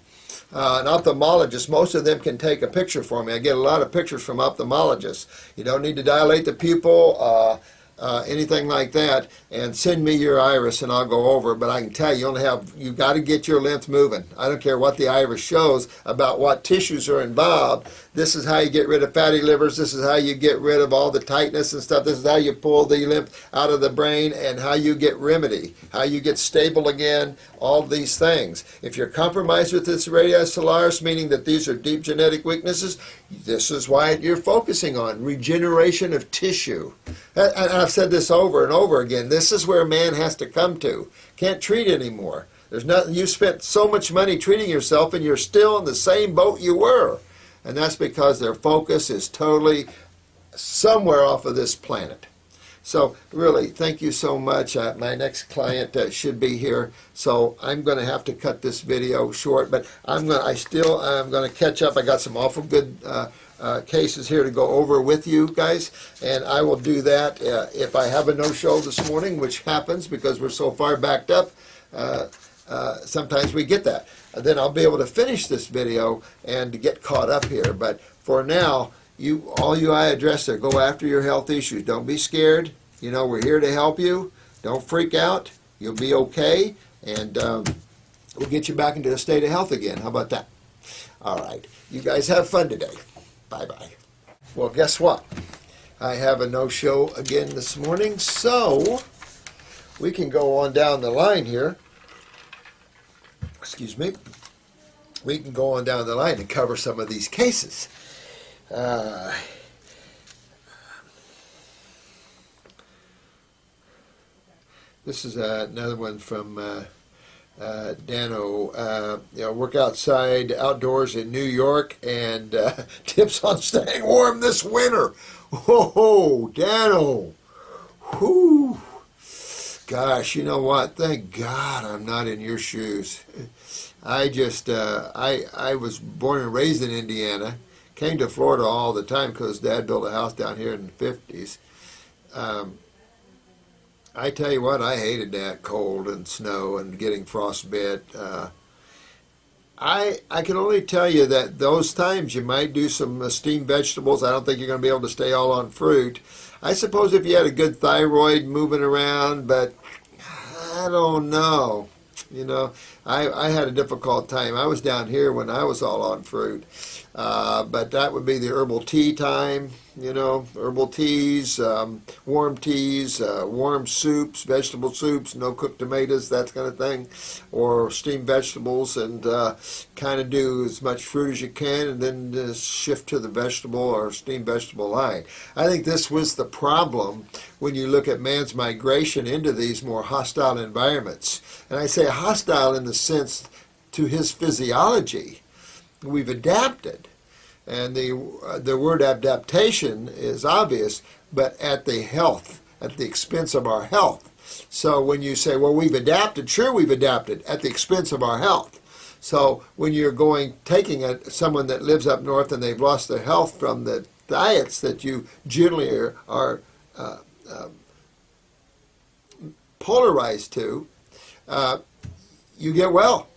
An ophthalmologist, most of them can take a picture for me. I get a lot of pictures from ophthalmologists. You don't need to dilate the pupil, anything like that, and send me your iris and I'll go over. But I can tell you, you got to get your lymph moving. I don't care what the iris shows about what tissues are involved. This is how you get rid of fatty livers. This is how you get rid of all the tightness and stuff. This is how you pull the lymph out of the brain and how you get remedy, how you get stable again, all these things. If you're compromised with this radius solaris, meaning that these are deep genetic weaknesses, this is why you're focusing on regeneration of tissue. And I've said this over and over again. This is where man has to come to. Can't treat anymore. There's nothing. You spent so much money treating yourself and you're still in the same boat you were. And that's because their focus is totally somewhere off of this planet. So really, thank you so much. My next client should be here, so I'm going to have to cut this video short. But I'm going to catch up. I got some awful good cases here to go over with you guys, and I will do that if I have a no-show this morning, which happens because we're so far backed up. Sometimes we get that. Then I'll be able to finish this video and get caught up here. But for now, all you eye addresser, go after your health issues. Don't be scared. You know, we're here to help you. Don't freak out. You'll be okay, and we'll get you back into a state of health again. How about that? All right. You guys have fun today. Bye-bye. Well, guess what? I have a no-show again this morning, so we can go on down the line here. Excuse me. We can go on down the line and cover some of these cases. This is another one from Dano. Work outside, outdoors in New York, and tips on staying warm this winter. Whoa, Dano. Whoo. Gosh, you know what? Thank God I'm not in your shoes. I was born and raised in Indiana. Came to Florida all the time because Dad built a house down here in the 50s. I tell you what, I hated that cold and snow and getting frostbite. I can only tell you that those times you might do some steamed vegetables. I don't think you're going to be able to stay all on fruit. I suppose if you had a good thyroid moving around, but I don't know. You know, I had a difficult time. I was down here when I was all on fruit. But that would be the herbal tea time, you know, herbal teas, warm soups, vegetable soups, no cooked tomatoes, that kind of thing, or steamed vegetables, and kind of do as much fruit as you can, and then shift to the vegetable or steamed vegetable line. I think this was the problem when you look at man's migration into these more hostile environments. And I say hostile in the sense to his physiology. We've adapted, and the word adaptation is obvious, but at the expense of our health. So when you say, well, we've adapted, sure we've adapted at the expense of our health. So when you're taking someone that lives up north and they've lost their health from the diets that you generally are polarized to, you get well.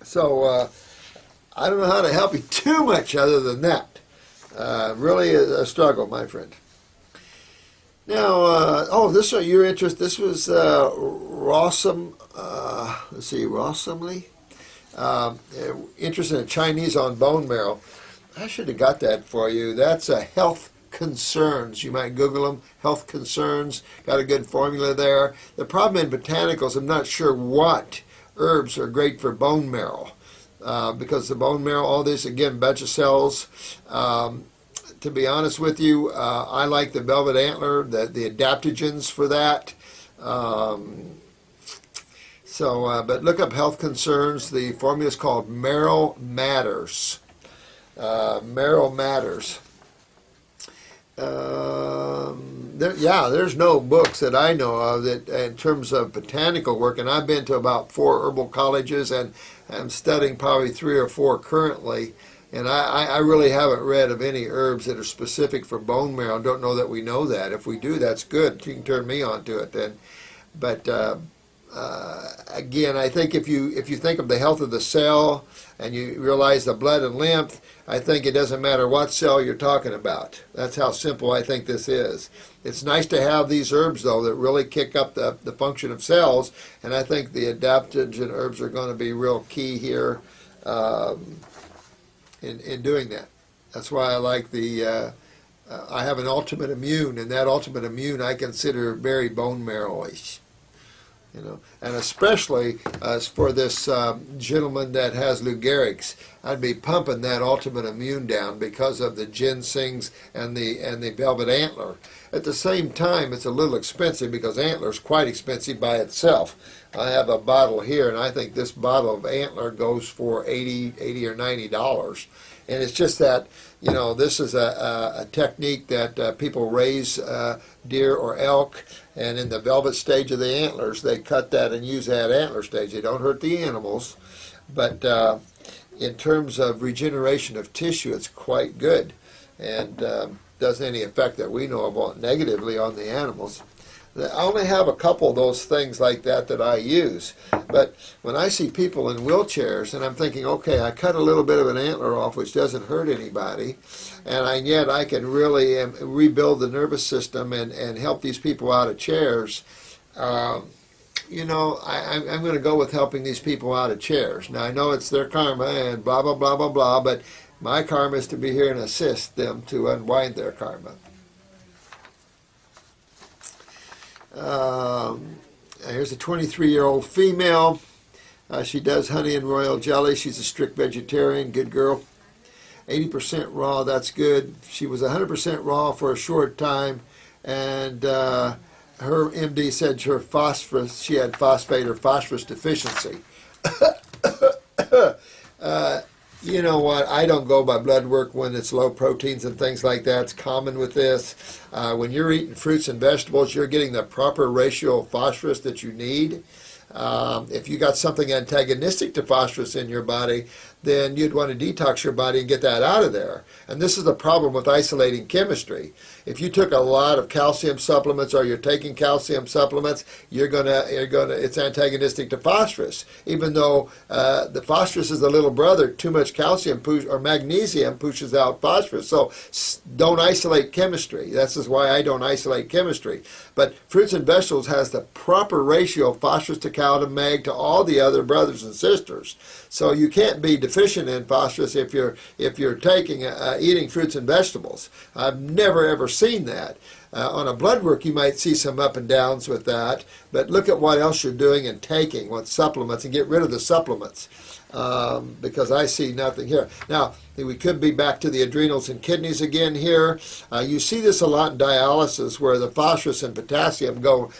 So I don't know how to help you too much other than that. Really a struggle, my friend. Now, this one you're interested. This was Rossum. Let's see, Rossumly. Interested in Chinese on bone marrow. I should have got that for you. That's a health Concerns. You might Google them. Health Concerns. Got a good formula there. The problem in botanicals, I'm not sure what herbs are great for bone marrow. Because the bone marrow, all this, again, bunch of cells. To be honest with you, I like the velvet antler, the adaptogens for that. But look up Health Concerns. The formula is called Marrow Matters. Marrow Matters. There's no books that I know of that in terms of botanical work, and I've been to about 4 herbal colleges, and I'm studying probably 3 or 4 currently. And I really haven't read of any herbs that are specific for bone marrow. I don't know that we know that. If we do, that's good. You can turn me on to it then. But again, I think if you think of the health of the cell and you realize the blood and lymph, I think it doesn't matter what cell you're talking about. That's how simple I think this is. It's nice to have these herbs, though, that really kick up the function of cells, and I think the adaptogen herbs are going to be real key here in doing that. That's why I like I have an Ultimate Immune, and that Ultimate Immune I consider very bone marrow-ish. And especially for this gentleman that has Lou Gehrig's, I'd be pumping that Ultimate Immune down because of the ginsengs and the velvet antler. At the same time, it's a little expensive because antler is quite expensive by itself. I have a bottle here, and I think this bottle of antler goes for $80 or $90. And it's just that, this is a technique that people raise deer or elk, and in the velvet stage of the antlers, they cut that and use that antler stage. They don't hurt the animals, but in terms of regeneration of tissue, it's quite good, and doesn't any effect that we know of negatively on the animals. I only have a couple of those things like that I use. But when I see people in wheelchairs, and I'm thinking, okay, I cut a little bit of an antler off, which doesn't hurt anybody, and yet I can really rebuild the nervous system and help these people out of chairs. I'm going to go with helping these people out of chairs. Now, I know it's their karma and blah, blah, blah, blah, blah, but my karma is to be here and assist them to unwind their karma. Here's a 23-year-old female. She does honey and royal jelly. She's a strict vegetarian. Good girl. 80% raw. That's good. She was 100% raw for a short time, and her MD said her phosphorus, she had phosphate or phosphorus deficiency. You know what? I don't go by blood work when it's low proteins and things like that. It's common with this. When you're eating fruits and vegetables, you're getting the proper ratio of phosphorus that you need. If you got something antagonistic to phosphorus in your body, then you'd want to detox your body and get that out of there. And this is the problem with isolating chemistry. If you took a lot of calcium supplements or you're taking calcium supplements, it's antagonistic to phosphorus. Even though the phosphorus is the little brother, too much calcium or magnesium pushes out phosphorus. So don't isolate chemistry. This is why I don't isolate chemistry. But fruits and vegetables has the proper ratio of phosphorus to cal to mag to all the other brothers and sisters. So you can't be deficient in phosphorus if you're eating fruits and vegetables. I've never ever seen that. On a blood work, you might see some up and downs with that, but look at what else you're doing and taking, what supplements, and get rid of the supplements, because I see nothing here. Now, we could be back to the adrenals and kidneys again here. You see this a lot in dialysis, where the phosphorus and potassium go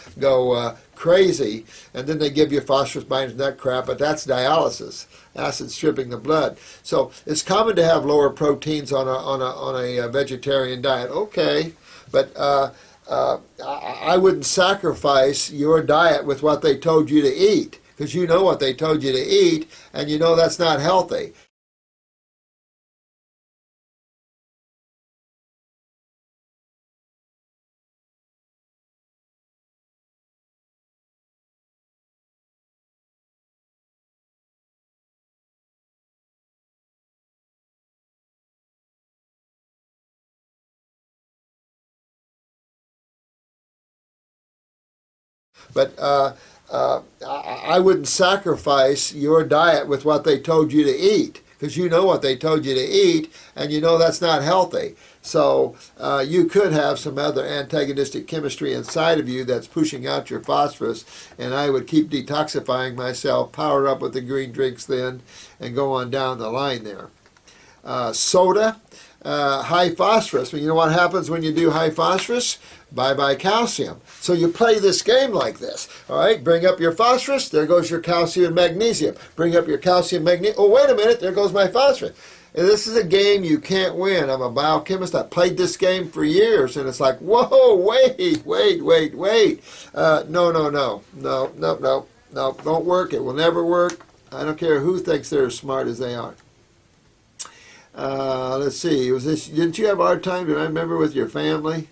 crazy, and then they give you phosphorus binders and that crap, but that's dialysis, acid stripping the blood. So it's common to have lower proteins on a vegetarian diet. Okay, but I wouldn't sacrifice your diet with what they told you to eat, because you know what they told you to eat, and you know that's not healthy. But I wouldn't sacrifice your diet with what they told you to eat, because you know what they told you to eat, and you know that's not healthy. So you could have some other antagonistic chemistry inside of you that's pushing out your phosphorus, and I would keep detoxifying myself, power up with the green drinks then, and go on down the line there. Soda, high phosphorus. Well, you know what happens when you do high phosphorus? Bye-bye calcium. So you play this game like this. All right, bring up your phosphorus, there goes your calcium and magnesium. Bring up your calcium, magnesium. Oh, wait a minute, there goes my phosphorus. And this is a game you can't win. I'm a biochemist. I played this game for years, and it's like, whoa, wait. No, don't work. It will never work. I don't care who thinks they're as smart as they are. Let's see. Didn't you have a hard time, do I remember, with your family?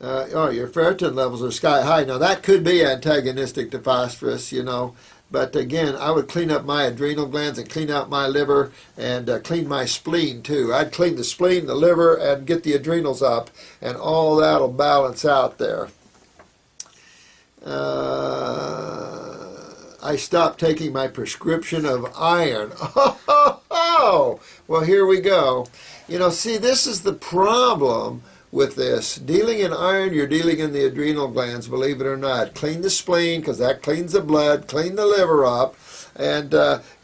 Your ferritin levels are sky high. Now, that could be antagonistic to phosphorus, you know. But again, I would clean up my adrenal glands and clean out my liver and clean my spleen too. I'd clean the spleen, the liver, and get the adrenals up, and all that'll balance out there. I stopped taking my prescription of iron. Oh, well, here we go. You know, see, this is the problem with this. Dealing in iron, you're dealing in the adrenal glands, believe it or not. Clean the spleen, because that cleans the blood. Clean the liver up, and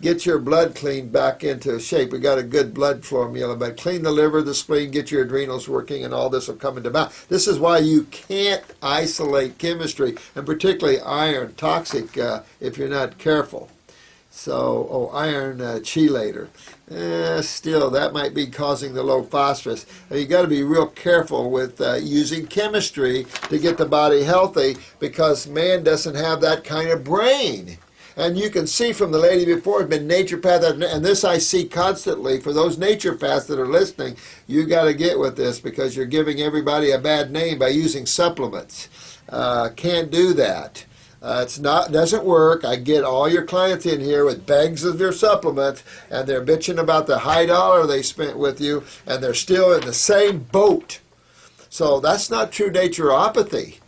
get your blood cleaned back into shape. We got a good blood formula, but clean the liver, the spleen, get your adrenals working, and all this will come into balance. This is why you can't isolate chemistry, and particularly iron, toxic if you're not careful. So, iron chelator. Still, that might be causing the low phosphorus. You got to be real careful with using chemistry to get the body healthy, because man doesn't have that kind of brain. And you can see from the lady before, has been naturopath, and this I see constantly. For those naturopaths that are listening, you got to get with this, because you're giving everybody a bad name by using supplements. Can't do that. Doesn't work. I get all your clients in here with bags of your supplements, and they're bitching about the high dollar they spent with you, and they're still in the same boat. So that's not true naturopathy.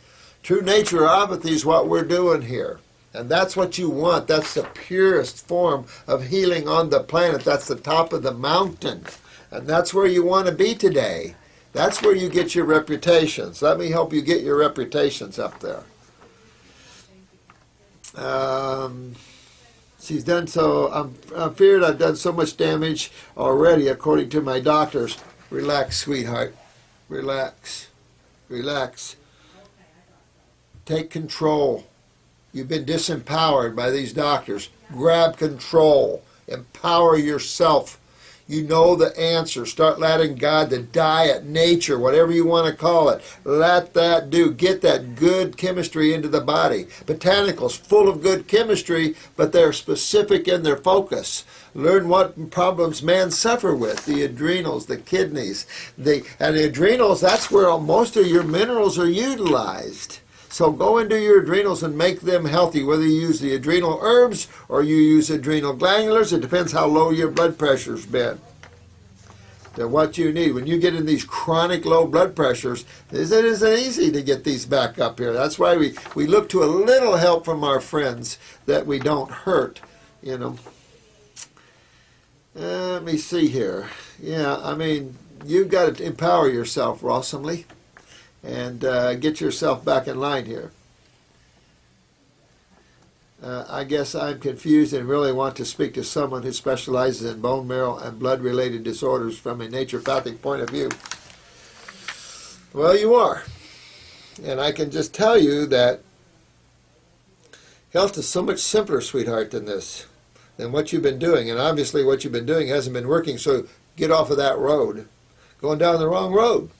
True naturopathy is what we're doing here. And that's what you want. That's the purest form of healing on the planet. That's the top of the mountain. And that's where you want to be today. That's where you get your reputations. Let me help you get your reputations up there. She's done so. I'm feared I've done so much damage already, according to my doctors. Relax, sweetheart. Relax. Relax. Take control. You've been disempowered by these doctors. Grab control. Empower yourself. You know the answer. Start letting God, the diet, nature, whatever you want to call it, let that do. Get that good chemistry into the body. Botanicals, full of good chemistry, but they're specific in their focus. Learn what problems man suffer with. The adrenals, the kidneys. And the adrenals, that's where most of your minerals are utilized. So go into your adrenals and make them healthy, whether you use the adrenal herbs or you use adrenal glandulars. It depends how low your blood pressure's been. To what you need. When you get in these chronic low blood pressures, it isn't easy to get these back up here. That's why we look to a little help from our friends that we don't hurt, you know. Let me see here. Yeah, I mean, you've got to empower yourself awesomely. And get yourself back in line here. I guess I'm confused and really want to speak to someone who specializes in bone marrow and blood-related disorders from a naturopathic point of view. Well, you are. And I can just tell you that health is so much simpler, sweetheart, than this, than what you've been doing. And obviously what you've been doing hasn't been working, so get off of that road. Going down the wrong road.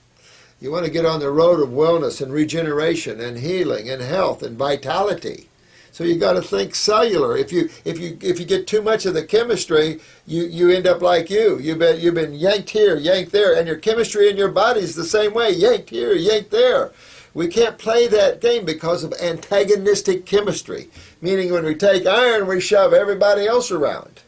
You want to get on the road of wellness and regeneration and healing and health and vitality. So you got to think cellular. If you get too much of the chemistry, you end up like you. You've been yanked here, yanked there, and your chemistry in your body is the same way. Yanked here, yanked there. We can't play that game because of antagonistic chemistry. Meaning when we take iron, we shove everybody else around.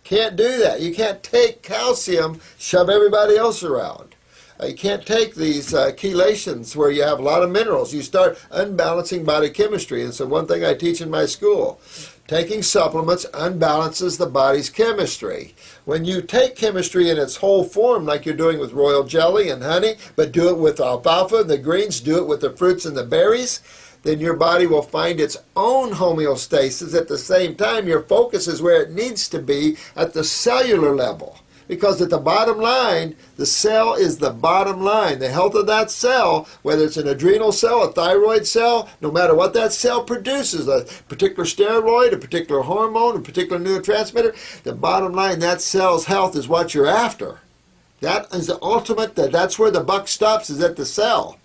Can't do that. You can't take calcium, shove everybody else around. You can't take these chelations where you have a lot of minerals. You start unbalancing body chemistry. And so one thing I teach in my school, Taking supplements unbalances the body's chemistry. When you take chemistry in its whole form, like you're doing with royal jelly and honey, but do it with alfalfa and the greens, do it with the fruits and the berries, then your body will find its own homeostasis. At the same time, your focus is where it needs to be at the cellular level. Because at the bottom line, the cell is the bottom line. The health of that cell, whether it's an adrenal cell, a thyroid cell, no matter what that cell produces, a particular steroid, a particular hormone, a particular neurotransmitter, the bottom line, that cell's health is what you're after. That is the ultimate, that's where the buck stops, is at the cell.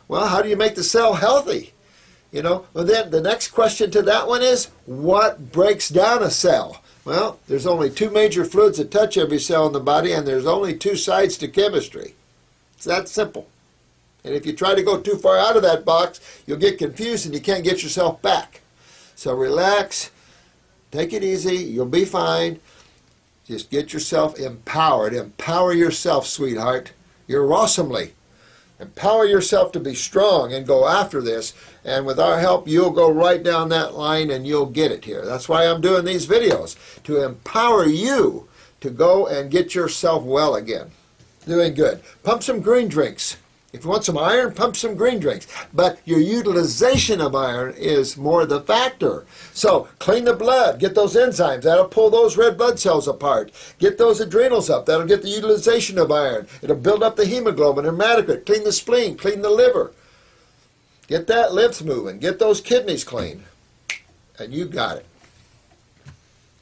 Well, how do you make the cell healthy? You know, well then the next question to that one is, what breaks down a cell? Well, there's only two major fluids that touch every cell in the body, and there's only two sides to chemistry. It's that simple. And if you try to go too far out of that box, you'll get confused and you can't get yourself back. So relax, take it easy, you'll be fine. Just get yourself empowered. Empower yourself, sweetheart. You're awesomely. Empower yourself to be strong and go after this. And with our help, you'll go right down that line and you'll get it here. That's why I'm doing these videos, to empower you to go and get yourself well again. Doing good. Pump some green drinks. If you want some iron, pump some green drinks. But your utilization of iron is more the factor. So clean the blood. Get those enzymes. That'll pull those red blood cells apart. Get those adrenals up. That'll get the utilization of iron. It'll build up the hemoglobin, hematocrit. Clean the spleen. Clean the liver. Get that lymph moving. Get those kidneys clean. And you got it.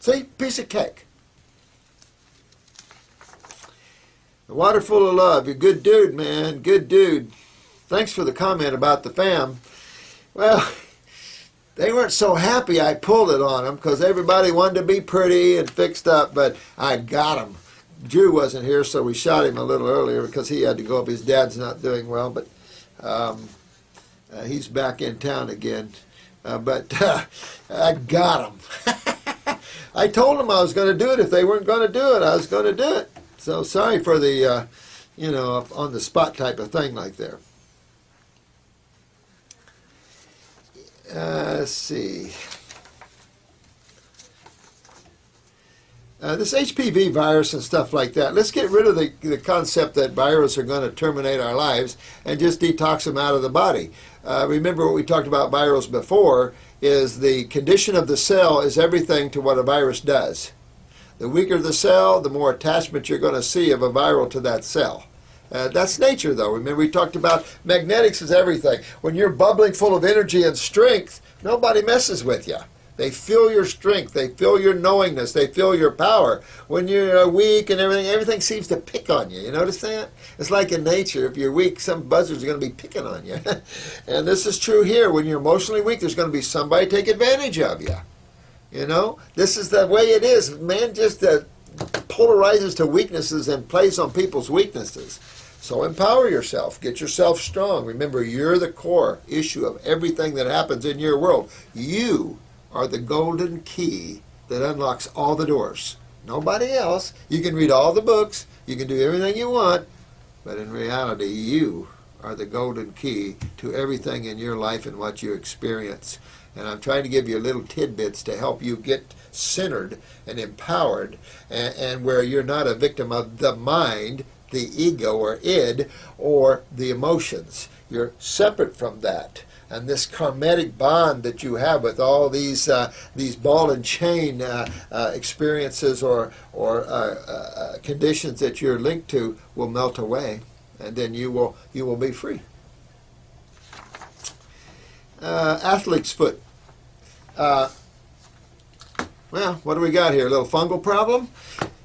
See? Piece of cake. The water full of love. You're a good dude, man. Good dude. Thanks for the comment about the fam. Well, they weren't so happy I pulled it on them because everybody wanted to be pretty and fixed up, but I got them. Drew wasn't here, so we shot him a little earlier because he had to go up. His dad's not doing well, but he's back in town again. I got him. I told them I was going to do it. If they weren't going to do it, I was going to do it. So sorry for the, on the spot type of thing like there. Let's see. This HPV virus and stuff like that, let's get rid of the concept that viruses are going to terminate our lives and just detox them out of the body. Remember what we talked about viruses before, is the condition of the cell is everything to what a virus does. The weaker the cell, the more attachment you're going to see of a viral to that cell. That's nature, though. Remember, we talked about magnetics is everything. When you're bubbling full of energy and strength, nobody messes with you. They feel your strength. They feel your knowingness. They feel your power. When you're weak and everything seems to pick on you. You notice that? It's like in nature. If you're weak, some buzzards are going to be picking on you. And this is true here. When you're emotionally weak, there's going to be somebody take advantage of you. You know, this is the way it is. Man just polarizes to weaknesses and plays on people's weaknesses. So empower yourself. Get yourself strong. Remember, you're the core issue of everything that happens in your world. You are the golden key that unlocks all the doors. Nobody else. You can read all the books. You can do everything you want. But in reality, you are the golden key to everything in your life and what you experience. And I'm trying to give you little tidbits to help you get centered and empowered, and where you're not a victim of the mind, the ego or id, or the emotions. You're separate from that. And this karmatic bond that you have with all these ball and chain experiences or conditions that you're linked to will melt away, and then you will be free. Athlete's foot. Well, what do we got here? A little fungal problem?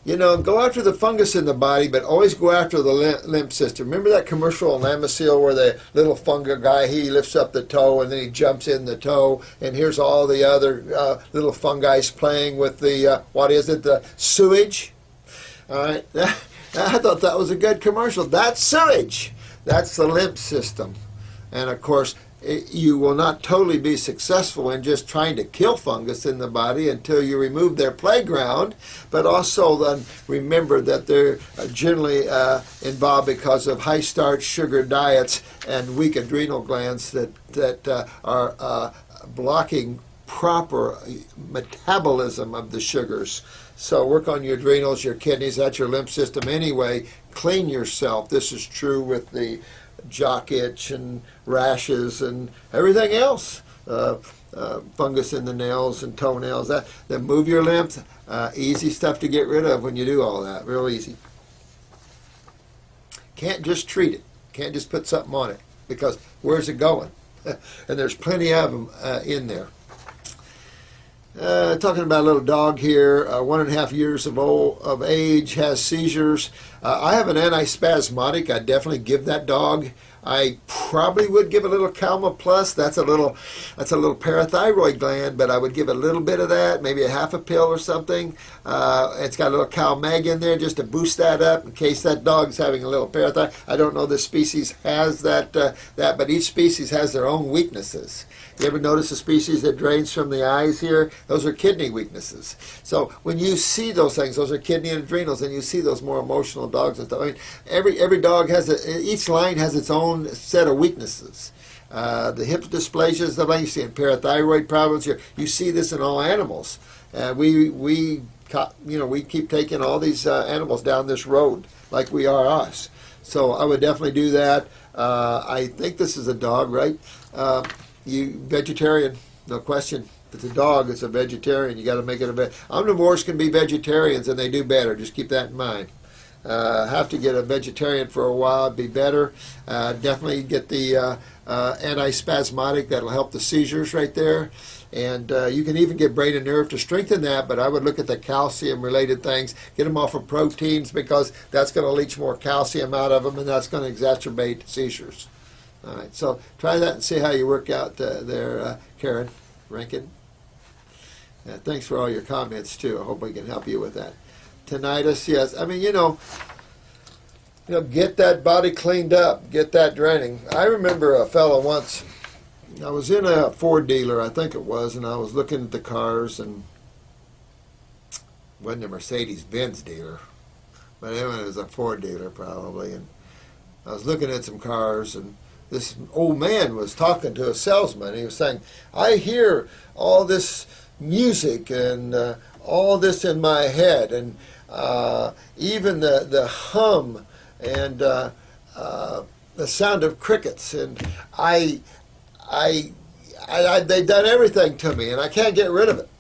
You know, go after the fungus in the body, but always go after the lymph system. Remember that commercial on Lamisil where the little fungal guy, he lifts up the toe and then he jumps in the toe, and here's all the other little fungi playing with the, the sewage? All right, I thought that was a good commercial. That's sewage. That's the lymph system. And of course, you will not totally be successful in just trying to kill fungus in the body until you remove their playground, but also then remember that they're generally involved because of high starch sugar diets and weak adrenal glands that are blocking proper metabolism of the sugars. So work on your adrenals, your kidneys, that's your lymph system anyway. Clean yourself. This is true with the jock itch and rashes and everything else. Fungus in the nails and toenails. Then move your lymph. Easy stuff to get rid of when you do all that. Real easy. Can't just treat it. Can't just put something on it, because where's it going? And there's plenty of them in there. Talking about a little dog here, 1.5 years of age, has seizures. I have an antispasmodic. I definitely give that dog. I probably would give a little Calma Plus. That's a little parathyroid gland, but I would give a little bit of that, maybe a half a pill or something. It's got a little CalMag in there just to boost that up in case that dog's having a little parathyroid. I don't know this species has that, but each species has their own weaknesses. You ever notice a species that drains from the eyes here? Those are kidney weaknesses. So when you see those things, those are kidney and adrenals, and you see those more emotional dogs and stuff. I mean, every dog has each line has its own set of weaknesses. The hip dysplasia, stuff like you see in parathyroid problems here. You see this in all animals. We keep taking all these animals down this road like we are us. So I would definitely do that. I think this is a dog, right? You vegetarian, no question. If it's a dog, it's a vegetarian. You got to make it a omnivores can be vegetarians, and they do better. Just keep that in mind. Have to get a vegetarian for a while, it'd be better. Definitely get the antispasmodic. That'll help the seizures right there. And you can even get brain and nerve to strengthen that, but I would look at the calcium-related things. Get them off of proteins, because that's going to leach more calcium out of them, and that's going to exacerbate seizures. All right, so try that and see how you work out there, Karen Rankin. Thanks for all your comments, too. I hope we can help you with that. Tinnitus, yes. I mean, get that body cleaned up, get that draining. I remember a fellow once, I was in a Ford dealer, I think it was, and I was looking at the cars, and it wasn't a Mercedes-Benz dealer, but anyway, it was a Ford dealer probably, and I was looking at some cars, and this old man was talking to a salesman. He was saying, I hear all this music and all this in my head, and even the hum and the sound of crickets, and they've done everything to me, and I can't get rid of it.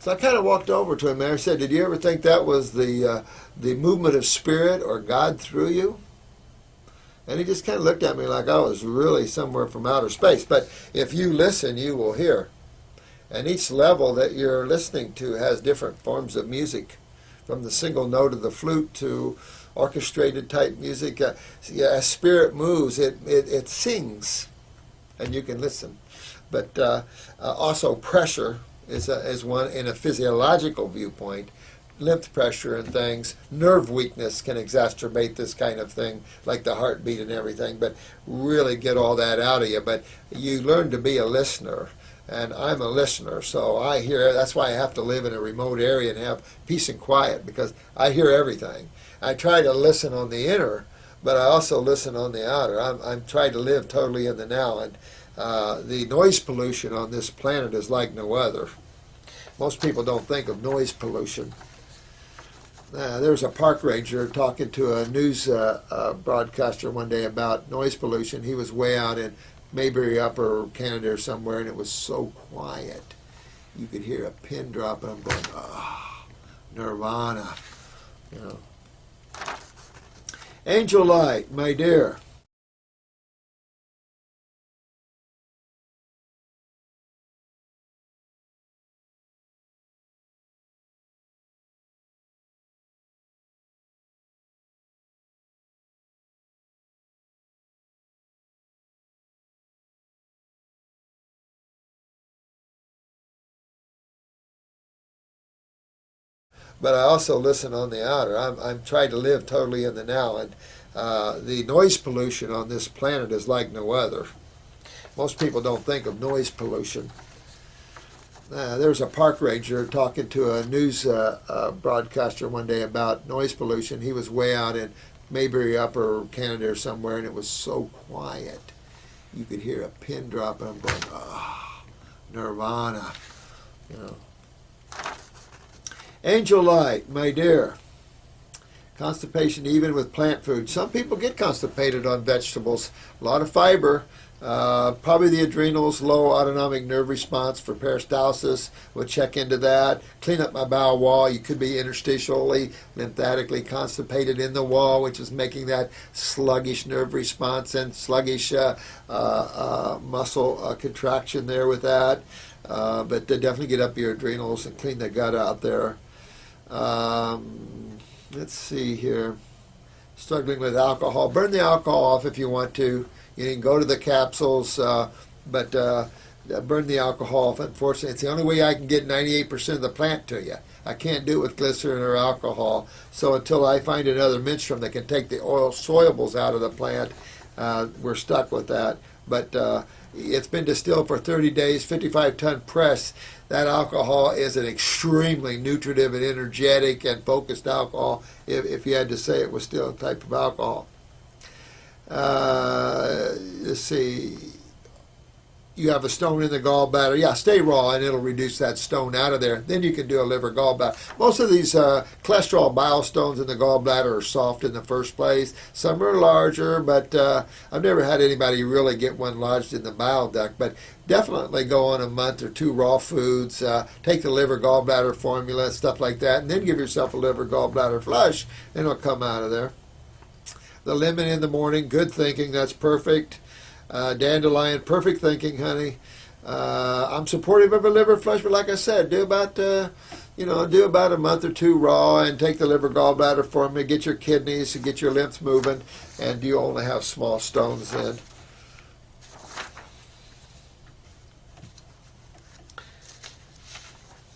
So I kind of walked over to him and I said, did you ever think that was the movement of spirit or God through you? And he just kind of looked at me like I was really somewhere from outer space. But if you listen, you will hear. And each level that you're listening to has different forms of music, from the single note of the flute to orchestrated type music. As spirit moves, it sings, and you can listen. But also pressure is one in a physiological viewpoint. Lymph pressure and things, nerve weakness can exacerbate this kind of thing, like the heartbeat and everything, but really get all that out of you. But you learn to be a listener, and I'm a listener, so I hear. That's why I have to live in a remote area and have peace and quiet, because I hear everything. I try to listen on the inner, but I also listen on the outer. I'm trying to live totally in the now, and the noise pollution on this planet is like no other. Most people don't think of noise pollution. There was a park ranger talking to a news broadcaster one day about noise pollution. He was way out in Mayberry Upper Canada or somewhere, and it was so quiet. You could hear a pin drop, and I'm going, oh, nirvana. Angel Light, my dear. But I also listen on the outer. I'm trying to live totally in the now, and the noise pollution on this planet is like no other. Most people don't think of noise pollution. There was a park ranger talking to a news broadcaster one day about noise pollution. He was way out in Mayberry Upper Canada or somewhere, and it was so quiet. You could hear a pin drop, and I'm going, oh, nirvana. You know. Angel Light, my dear. Constipation even with plant food. Some people get constipated on vegetables. A lot of fiber. Probably the adrenals, low autonomic nerve response for peristalsis. We'll check into that. Clean up my bowel wall. You could be interstitially, lymphatically constipated in the wall, which is making that sluggish nerve response and sluggish muscle contraction there with that. But definitely get up your adrenals and clean the gut out there. Let's see here. Struggling with alcohol. Burn the alcohol off if you want to. You can go to the capsules, but burn the alcohol off. Unfortunately, it's the only way I can get 98% of the plant to you. I can't do it with glycerin or alcohol. So until I find another menstruum that can take the oil solubles out of the plant, we're stuck with that. But it's been distilled for 30 days, 55-ton press. That alcohol is an extremely nutritive and energetic and focused alcohol, if you had to say it was still a type of alcohol. Let's see. You have a stone in the gallbladder. Yeah, stay raw and it'll reduce that stone out of there. Then you can do a liver gallbladder. Most of these cholesterol bile stones in the gallbladder are soft in the first place. Some are larger, but I've never had anybody really get one lodged in the bile duct. But definitely go on a month or two raw foods. Take the liver gallbladder formula, stuff like that, and then give yourself a liver gallbladder flush, and it'll come out of there. The lemon in the morning, good thinking, that's perfect. Dandelion, perfect thinking, honey. I'm supportive of a liver flush, but like I said, do about a month or two raw and take the liver gallbladder formula, get your kidneys, and get your lymphs moving, and you only have small stones then.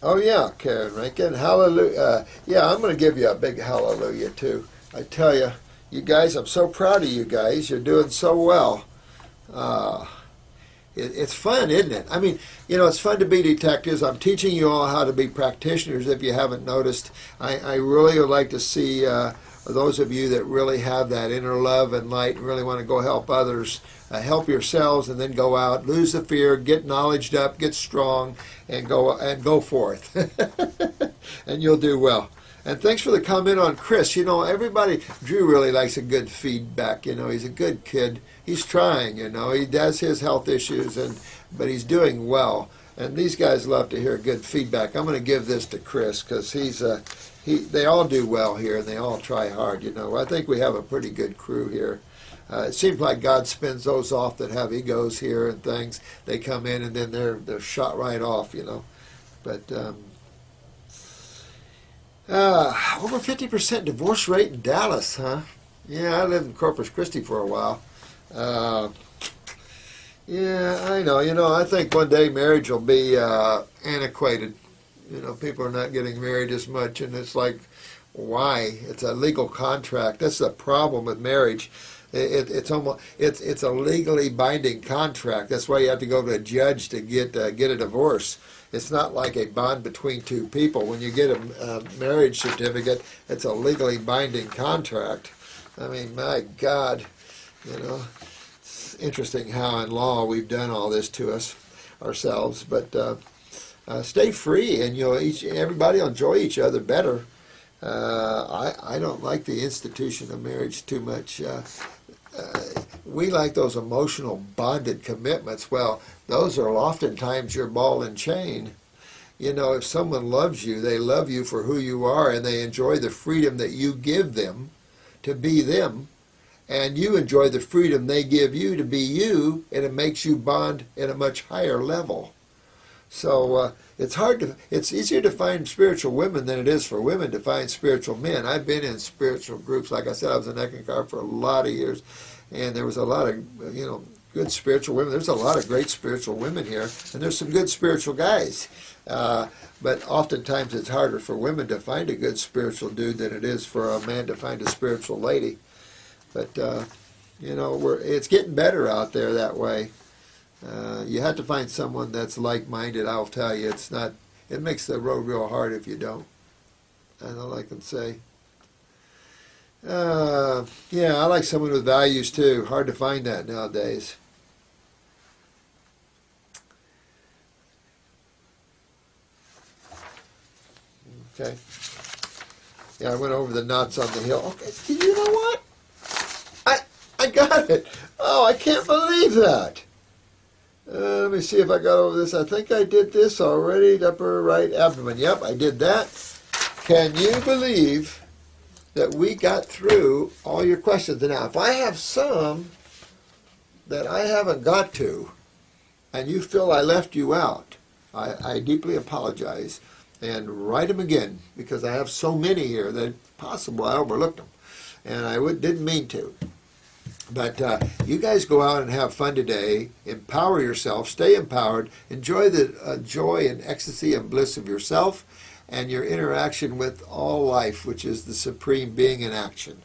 Oh yeah, Karen Rankin, hallelujah. Yeah, I'm going to give you a big hallelujah too. I tell you, you guys, I'm so proud of you guys. You're doing so well. It's fun, isn't it? I mean, it's fun to be detectives. I'm teaching you all how to be practitioners, if you haven't noticed. I really would like to see those of you that really have that inner love and light and really want to go help others, help yourselves, and then go out, lose the fear, get knowledged up, get strong, and go forth. And you'll do well. And thanks for the comment on Chris. Everybody, Drew really likes a good feedback. He's a good kid. He's trying, He does his health issues, but he's doing well. And these guys love to hear good feedback. I'm going to give this to Chris because they all do well here and they all try hard, I think we have a pretty good crew here. It seems like God spins those off that have egos here and things. They come in and then they're shot right off, But over 50% divorce rate in Dallas, huh? Yeah, I lived in Corpus Christi for a while. Yeah, I know. I think one day marriage will be antiquated. People are not getting married as much, and it's like, why? It's a legal contract. That's the problem with marriage. It's a legally binding contract. That's why you have to go to a judge to get a divorce. It's not like a bond between two people. When you get a marriage certificate, it's a legally binding contract. I mean, my God, it's interesting how in law we've done all this to us ourselves. But stay free, and everybody will enjoy each other better. I don't like the institution of marriage too much. We like those emotional bonded commitments. Well, those are oftentimes your ball and chain. If someone loves you, they love you for who you are, and they enjoy the freedom that you give them to be them, and you enjoy the freedom they give you to be you, and it makes you bond at a much higher level. So it's easier to find spiritual women than it is for women to find spiritual men. I've been in spiritual groups. Like I said, I was in Eckankar for a lot of years, and there was a lot of, good spiritual women. There's a lot of great spiritual women here, and there's some good spiritual guys. But oftentimes it's harder for women to find a good spiritual dude than it is for a man to find a spiritual lady. But, it's getting better out there that way. You have to find someone that's like-minded. I'll tell you, it makes the road real hard if you don't. That's all I can say. Yeah, I like someone with values too. Hard to find that nowadays. Okay. Yeah, I went over the knots on the hill. Okay, you know what? I got it. Oh, I can't believe that. Let me see if I got over this. I think I did this already. Upper right abdomen. Yep, I did that. Can you believe that we got through all your questions? Now, if I have some that I haven't got to, and you feel I left you out, I deeply apologize, and write them again, because I have so many here that it's possible I overlooked them, and I didn't mean to. But you guys go out and have fun today. Empower yourself. Stay empowered. Enjoy the joy and ecstasy and bliss of yourself and your interaction with all life, which is the supreme being in action.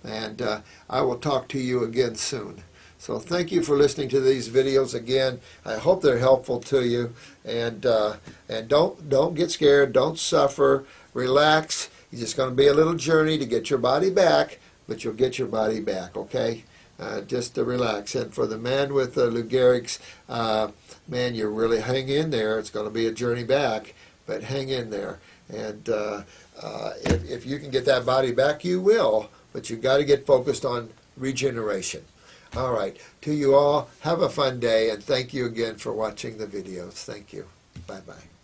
And I will talk to you again soon. So thank you for listening to these videos again. I hope they're helpful to you. And don't get scared. Don't suffer. Relax. It's just going to be a little journey to get your body back, but you'll get your body back, okay? Just to relax. And for the man with Lou Gehrig's, man, you really hang in there. It's going to be a journey back, but hang in there. And if you can get that body back, you will, but you've got to get focused on regeneration. All right. To you all, have a fun day, and thank you again for watching the videos. Thank you. Bye-bye.